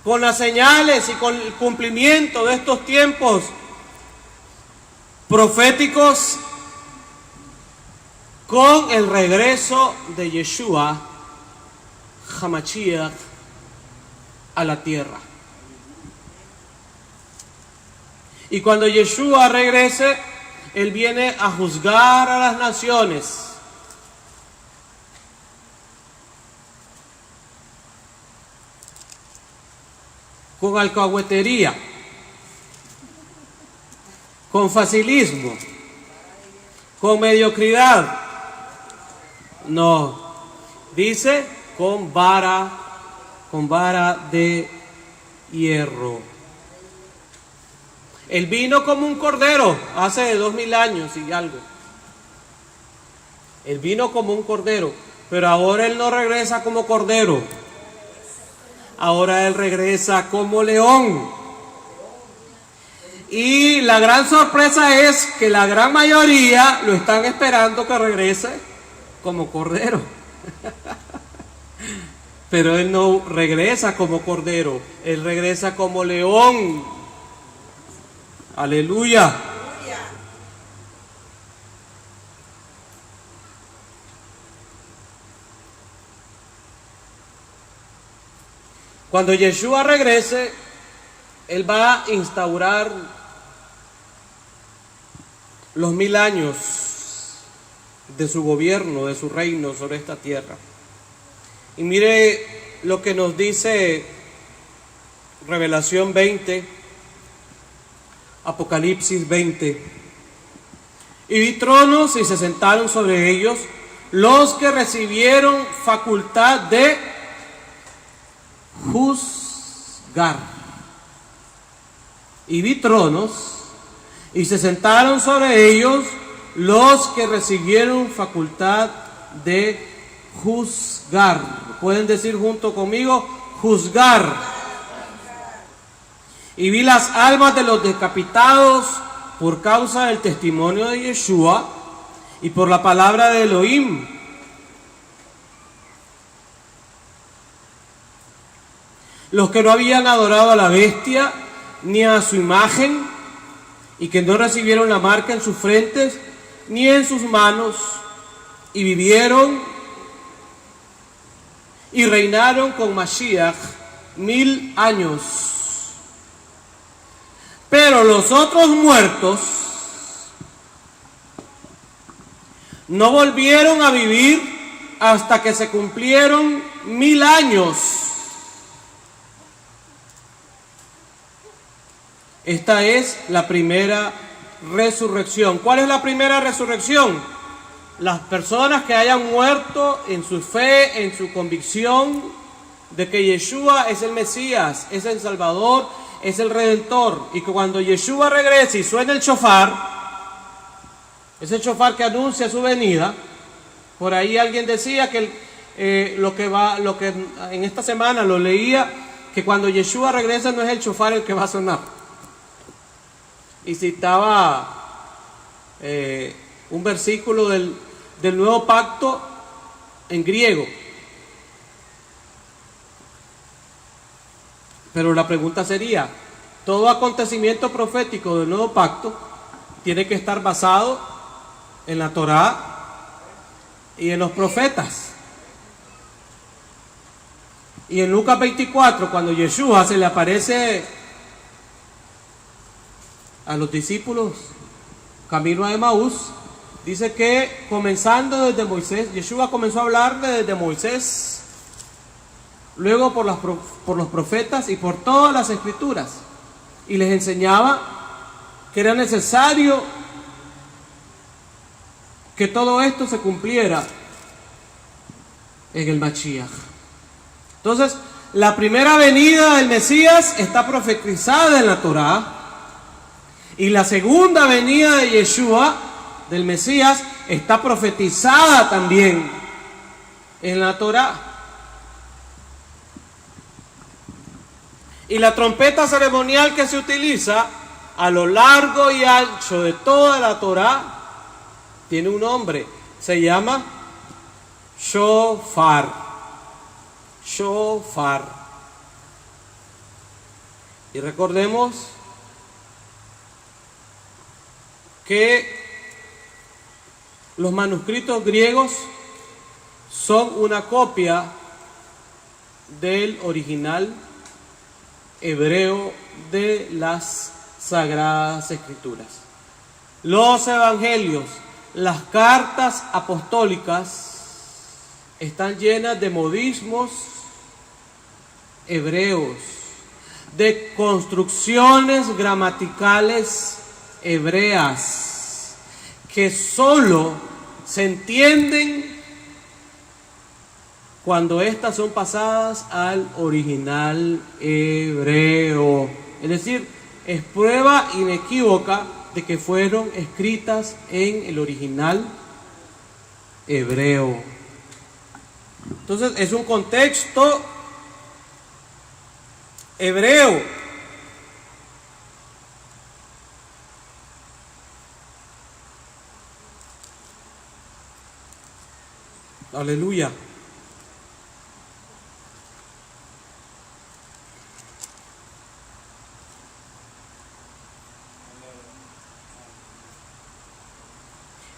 con las señales y con el cumplimiento de estos tiempos proféticos, con el regreso de Yeshua HaMashiach a la tierra. Y cuando Yeshua regrese, Él viene a juzgar a las naciones. Con alcahuetería, con facilismo, con mediocridad. No, dice con vara de hierro. Él vino como un cordero hace 2000 años y algo. Él vino como un cordero, Pero ahora Él no regresa como cordero, ahora Él regresa como león. Y la gran sorpresa es que la gran mayoría lo están esperando que regrese como cordero. Pero Él no regresa como cordero, Él regresa como león. Aleluya. Cuando Yeshua regrese, Él va a instaurar los 1000 años de su gobierno, de su reino sobre esta tierra. Y mire lo que nos dice Revelación 20, Apocalipsis 20. Y vi tronos y se sentaron sobre ellos los que recibieron facultad de juzgar. Y vi tronos y se sentaron sobre ellos los que recibieron facultad de juzgar. Pueden decir junto conmigo, juzgar. Y vi las almas de los decapitados por causa del testimonio de Yeshua y por la palabra de Elohim. Los que no habían adorado a la bestia ni a su imagen y que no recibieron la marca en sus frentes ni en sus manos, y vivieron y reinaron con Mashiach 1000 años. Pero los otros muertos no volvieron a vivir hasta que se cumplieron 1000 años. Esta es la primera resurrección. ¿Cuál es la primera resurrección? Las personas que hayan muerto en su fe, en su convicción de que Yeshua es el Mesías, es el Salvador, es el Redentor, y que cuando Yeshua regrese y suene el shofar, ese shofar que anuncia su venida. Por ahí alguien decía que lo que en esta semana lo leía, que cuando Yeshua regresa no es el shofar el que va a sonar. Y citaba un versículo del Nuevo Pacto en griego. Pero la pregunta sería, todo acontecimiento profético del Nuevo Pacto tiene que estar basado en la Torá y en los profetas. Y en Lucas 24, cuando Yeshua se le aparece a los discípulos camino a Emaús, dice que comenzando desde Moisés, Yeshua comenzó a hablarle desde Moisés, luego por los profetas y por todas las escrituras, y les enseñaba que era necesario que todo esto se cumpliera en el Mashiach. Entonces, la primera venida del Mesías está profetizada en la Torá, y la segunda venida de Yeshua, del Mesías, está profetizada también en la Torá. Y la trompeta ceremonial que se utiliza a lo largo y ancho de toda la Torá tiene un nombre, se llama shofar. Shofar. Y recordemos que los manuscritos griegos son una copia del original hebreo de las Sagradas Escrituras. Los evangelios, las cartas apostólicas están llenas de modismos hebreos, de construcciones gramaticales hebreas que solo se entienden cuando estas son pasadas al original hebreo. Es decir, es prueba inequívoca de que fueron escritas en el original hebreo. Entonces es un contexto hebreo. Aleluya.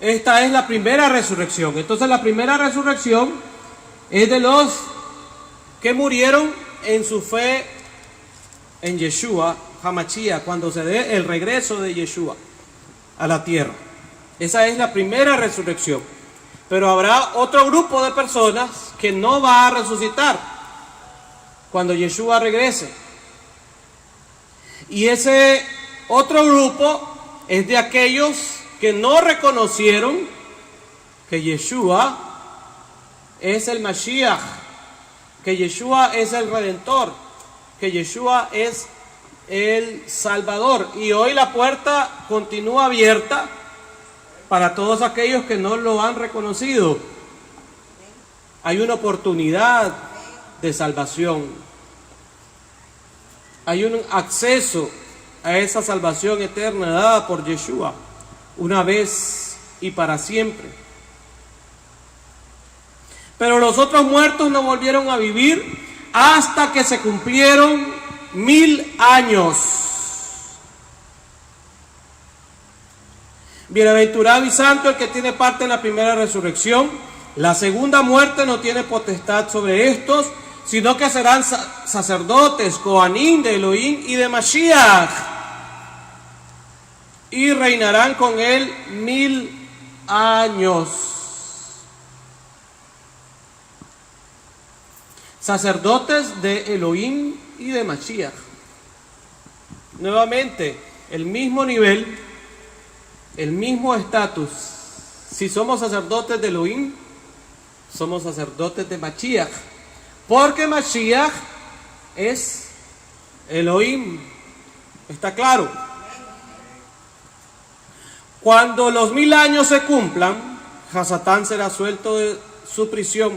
Esta es la primera resurrección. Entonces la primera resurrección es de los que murieron en su fe en Yeshua HaMashiach, cuando se dé el regreso de Yeshua a la tierra. Esa es la primera resurrección. Pero habrá otro grupo de personas que no va a resucitar cuando Yeshua regrese. Y ese otro grupo es de aquellos que no reconocieron que Yeshua es el Mashiach, que Yeshua es el Redentor, que Yeshua es el Salvador. Y hoy la puerta continúa abierta para todos aquellos que no lo han reconocido. Hay una oportunidad de salvación. Hay un acceso a esa salvación eterna dada por Yeshua, una vez y para siempre. Pero los otros muertos no volvieron a vivir hasta que se cumplieron 1000 años. Bienaventurado y santo el que tiene parte en la primera resurrección. La segunda muerte no tiene potestad sobre estos, sino que serán sacerdotes, Coanim de Elohim y de Mashiach, y reinarán con él 1000 años. Sacerdotes de Elohim y de Mashiach. Nuevamente, el mismo nivel, el mismo estatus. Si somos sacerdotes de Elohim, somos sacerdotes de Mashiach, porque Mashiach es Elohim. ¿Está claro? Cuando los 1000 años se cumplan, Hasatán será suelto de su prisión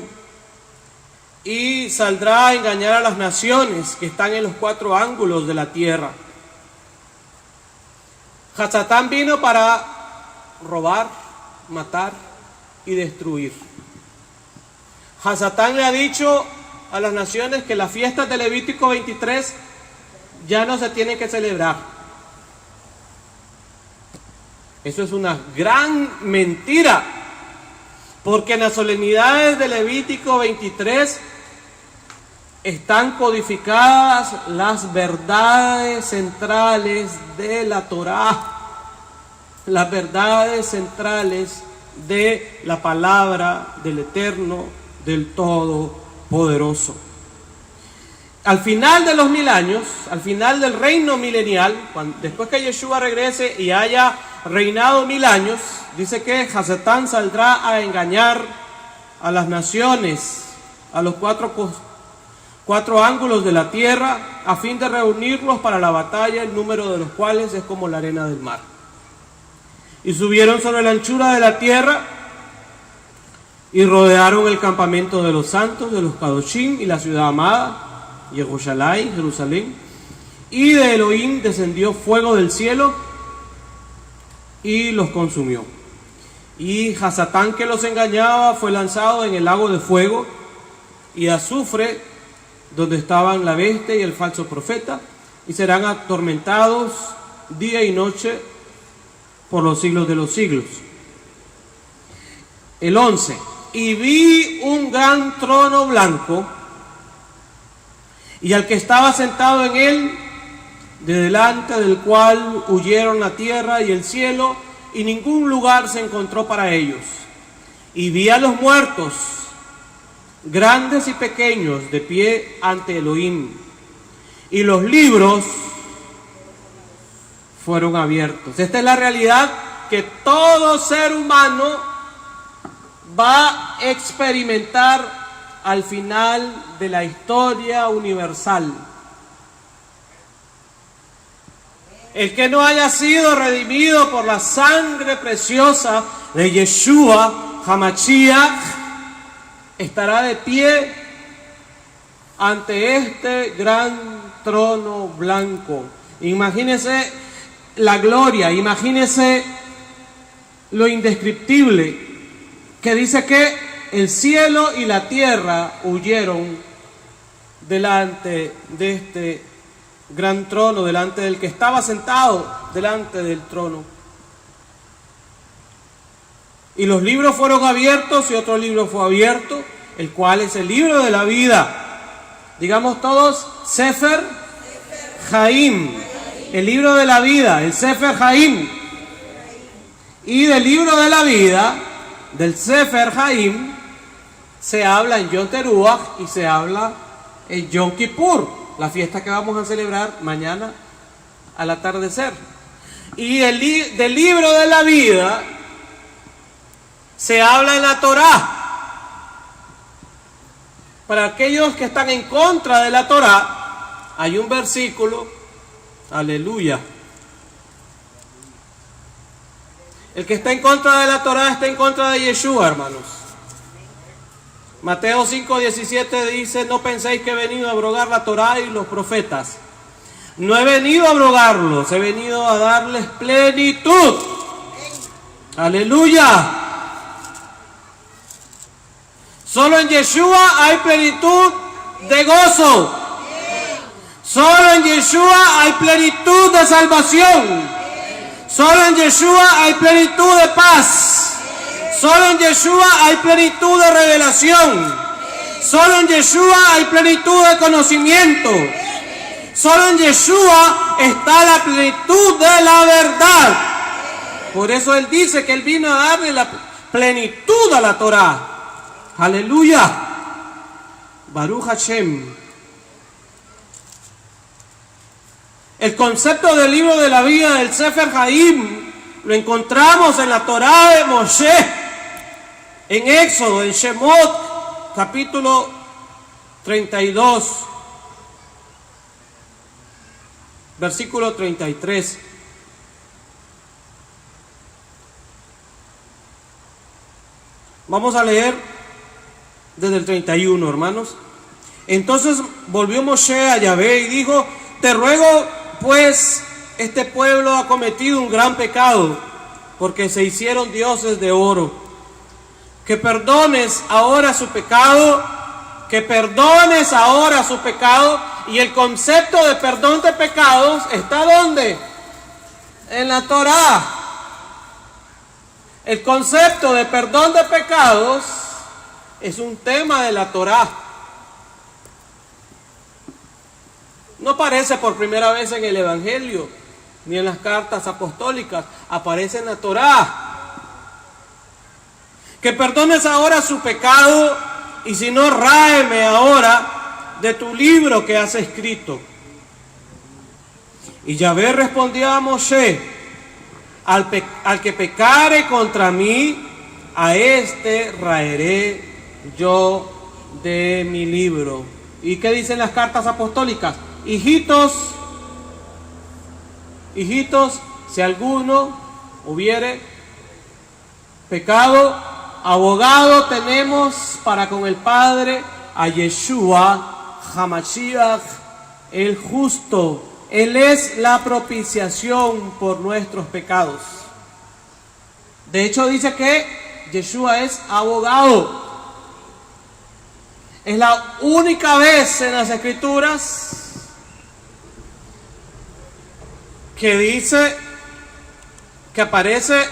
y saldrá a engañar a las naciones que están en los 4 ángulos de la tierra. Hasatán vino para robar, matar y destruir. Hasatán le ha dicho a las naciones que las fiestas de Levítico 23 ya no se tienen que celebrar. Eso es una gran mentira, porque en las solemnidades de Levítico 23 están codificadas las verdades centrales de la Torá, las verdades centrales de la palabra del Eterno, del Todopoderoso. Al final de los 1000 años, al final del reino milenial, después que Yeshua regrese y haya reinado 1000 años, dice que Hasatán saldrá a engañar a las naciones, a los cuatro ángulos de la tierra, a fin de reunirlos para la batalla, el número de los cuales es como la arena del mar. Y subieron sobre la anchura de la tierra y rodearon el campamento de los santos, de los Kadoshim y la ciudad amada, Yerushalayim, Jerusalén. Y de Elohim descendió fuego del cielo y los consumió. Y Hasatán, que los engañaba, fue lanzado en el lago de fuego y azufre, donde estaban la bestia y el falso profeta, y serán atormentados día y noche por los siglos de los siglos. El 11. Y vi un gran trono blanco, y al que estaba sentado en él, de delante del cual huyeron la tierra y el cielo, y ningún lugar se encontró para ellos. Y vi a los muertos, grandes y pequeños, de pie ante Elohim, y los libros fueron abiertos. Esta es la realidad que todo ser humano va a experimentar al final de la historia universal. El que no haya sido redimido por la sangre preciosa de Yeshua HaMashiach estará de pie ante este gran trono blanco. Imagínese la gloria, imagínese lo indescriptible, que dice que el cielo y la tierra huyeron delante de este gran trono, delante del que estaba sentado delante del trono. Y los libros fueron abiertos y otro libro fue abierto, el cual es el libro de la vida. Digamos todos, Sefer Haim, el libro de la vida, el Sefer Haim. Y del libro de la vida, del Sefer Haim, se habla en Yom Teruah y se habla en Yom Kippur, la fiesta que vamos a celebrar mañana al atardecer. Y del libro de la vida se habla en la Torá. Para aquellos que están en contra de la Torá, hay un versículo, aleluya. El que está en contra de la Torá está en contra de Yeshua, hermanos. Mateo 5:17 dice: no penséis que he venido a abrogar la Torá y los profetas. No he venido a abrogarlos, he venido a darles plenitud. Aleluya. Solo en Yeshua hay plenitud de gozo. Solo en Yeshua hay plenitud de salvación. Solo en Yeshua hay plenitud de paz. Solo en Yeshua hay plenitud de revelación. Solo en Yeshua hay plenitud de conocimiento. Solo en Yeshua está la plenitud de la verdad. Por eso Él dice que Él vino a darle la plenitud a la Torá. Aleluya. Baruch Hashem. El concepto del libro de la vida del Sefer Haim lo encontramos en la Torá de Moshe, en Éxodo, en Shemot, capítulo 32, versículo 33. Vamos a leer desde el 31, hermanos. Entonces volvió Moshe a Yahvé y dijo: te ruego, pues, este pueblo ha cometido un gran pecado, porque se hicieron dioses de oro. Que perdones ahora su pecado, que perdones ahora su pecado. Y el concepto de perdón de pecados está ¿dónde? En la Torá. El concepto de perdón de pecados es un tema de la Torá. No aparece por primera vez en el Evangelio, ni en las cartas apostólicas, aparece en la Torá. Que perdones ahora su pecado, y si no, ráeme ahora de tu libro que has escrito. Y Yahvé respondió a Moshe: al que pecare contra mí, a este raeré yo de mi libro. ¿Y qué dicen las cartas apostólicas? Hijitos, si alguno hubiere pecado, abogado tenemos para con el Padre, a Yeshua HaMashiach, el justo. Él es la propiciación por nuestros pecados. De hecho dice que Yeshua es abogado. Es la única vez en las Escrituras que dice, que aparece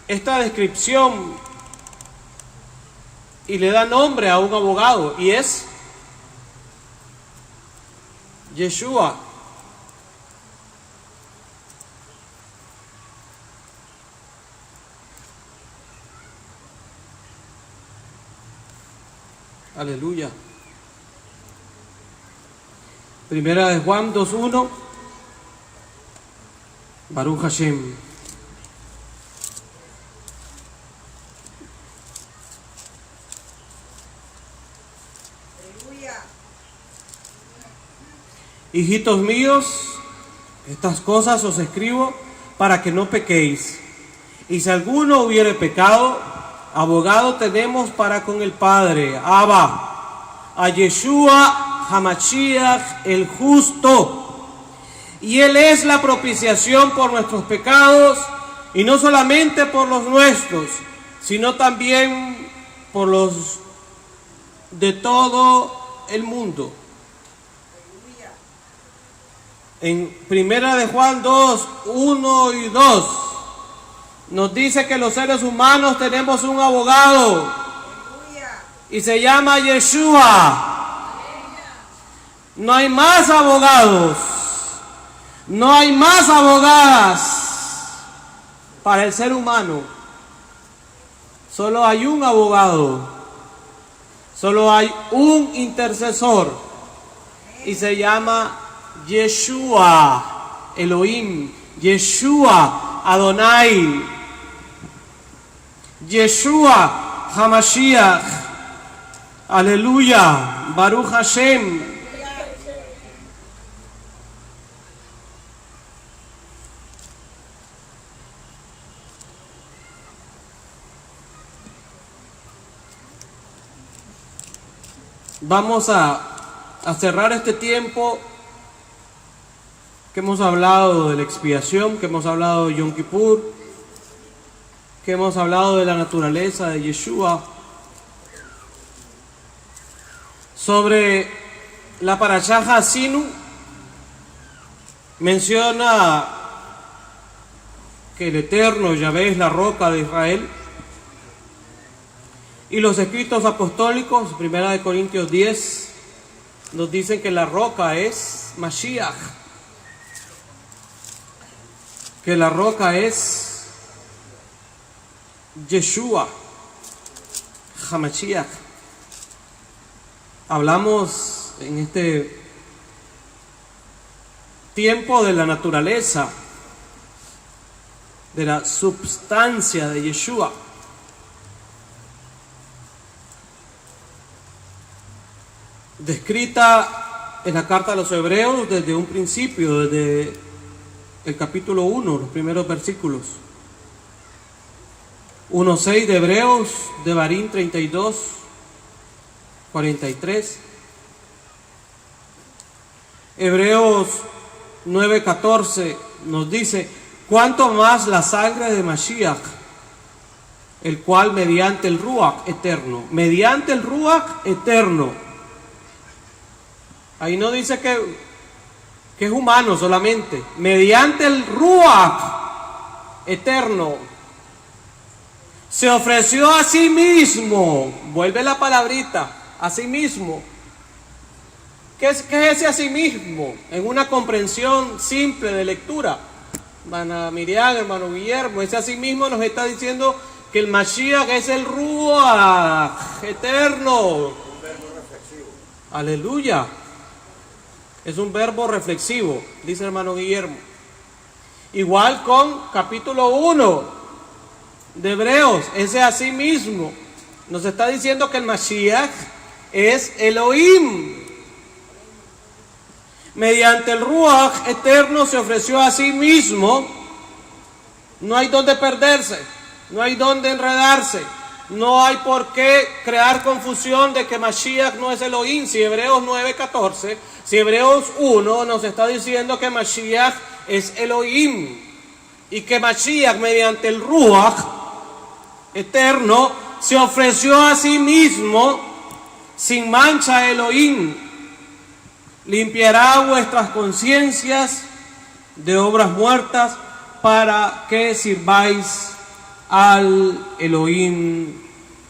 esta descripción y le da nombre a un abogado, y es Yeshua. Aleluya. Primera de Juan 2:1. Baruch Hashem. Hijitos míos, estas cosas os escribo para que no pequéis. Y si alguno hubiere pecado, abogado tenemos para con el Padre, Abba, a Yeshua Hamashiach el justo. Y Él es la propiciación por nuestros pecados, y no solamente por los nuestros, sino también por los de todo el mundo. En Primera de Juan 2, 1 y 2, nos dice que los seres humanos tenemos un abogado, y se llama Yeshua. No hay más abogados, no hay más abogadas para el ser humano. Solo hay un abogado, solo hay un intercesor, y se llama Yeshua, Elohim, Yeshua, Adonai, Yeshua, Hamashiach, aleluya, Baruch Hashem. Vamos a cerrar este tiempo que hemos hablado de la expiación, que hemos hablado de Yom Kippur, que hemos hablado de la naturaleza de Yeshua. Sobre la parashá Hasinu, menciona que el Eterno Yahvé es la roca de Israel. Y los escritos apostólicos, 1 Corintios 10, nos dicen que la roca es Mashiach, que la roca es Yeshua, Hamashiach. Hablamos en este tiempo de la naturaleza, de la substancia de Yeshua. Descrita en la carta a los Hebreos desde un principio, desde el capítulo 1, los primeros versículos. 1:6 de Hebreos, Devarim 32, 43. Hebreos 9:14 nos dice: cuánto más la sangre de Mashiach, el cual mediante el Ruach eterno, mediante el Ruach eterno. Ahí no dice que es humano solamente, mediante el Ruach eterno, se ofreció a sí mismo. Vuelve la palabrita, a sí mismo. ¿Qué es ese a sí mismo? En una comprensión simple de lectura, hermana Miriam, hermano Guillermo, ese a sí mismo nos está diciendo que el Mashiach es el Ruach eterno. Un verbo reflexivo. Aleluya. Es un verbo reflexivo, dice el hermano Guillermo. Igual con capítulo 1 de Hebreos, ese a sí mismo nos está diciendo que el Mashiach es Elohim. Mediante el Ruach eterno se ofreció a sí mismo. No hay donde perderse, no hay donde enredarse, no hay por qué crear confusión de que Mashiach no es Elohim. Si Hebreos 9:14, si Hebreos 1 nos está diciendo que Mashiach es Elohim, y que Mashiach mediante el Ruach eterno se ofreció a sí mismo sin mancha Elohim, limpiará vuestras conciencias de obras muertas para que sirváis al Elohim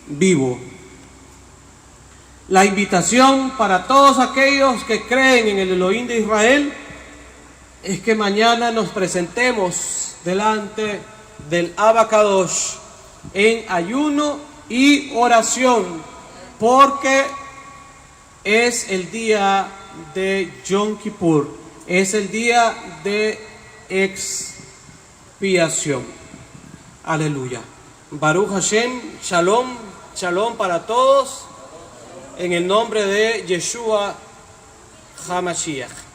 vivo. La invitación para todos aquellos que creen en el Elohim de Israel es que mañana nos presentemos delante del Abba Kadosh en ayuno y oración, porque es el día de Yom Kippur, es el día de expiación. Aleluya. Baruch Hashem, shalom, shalom para todos, en el nombre de Yeshua HaMashiach.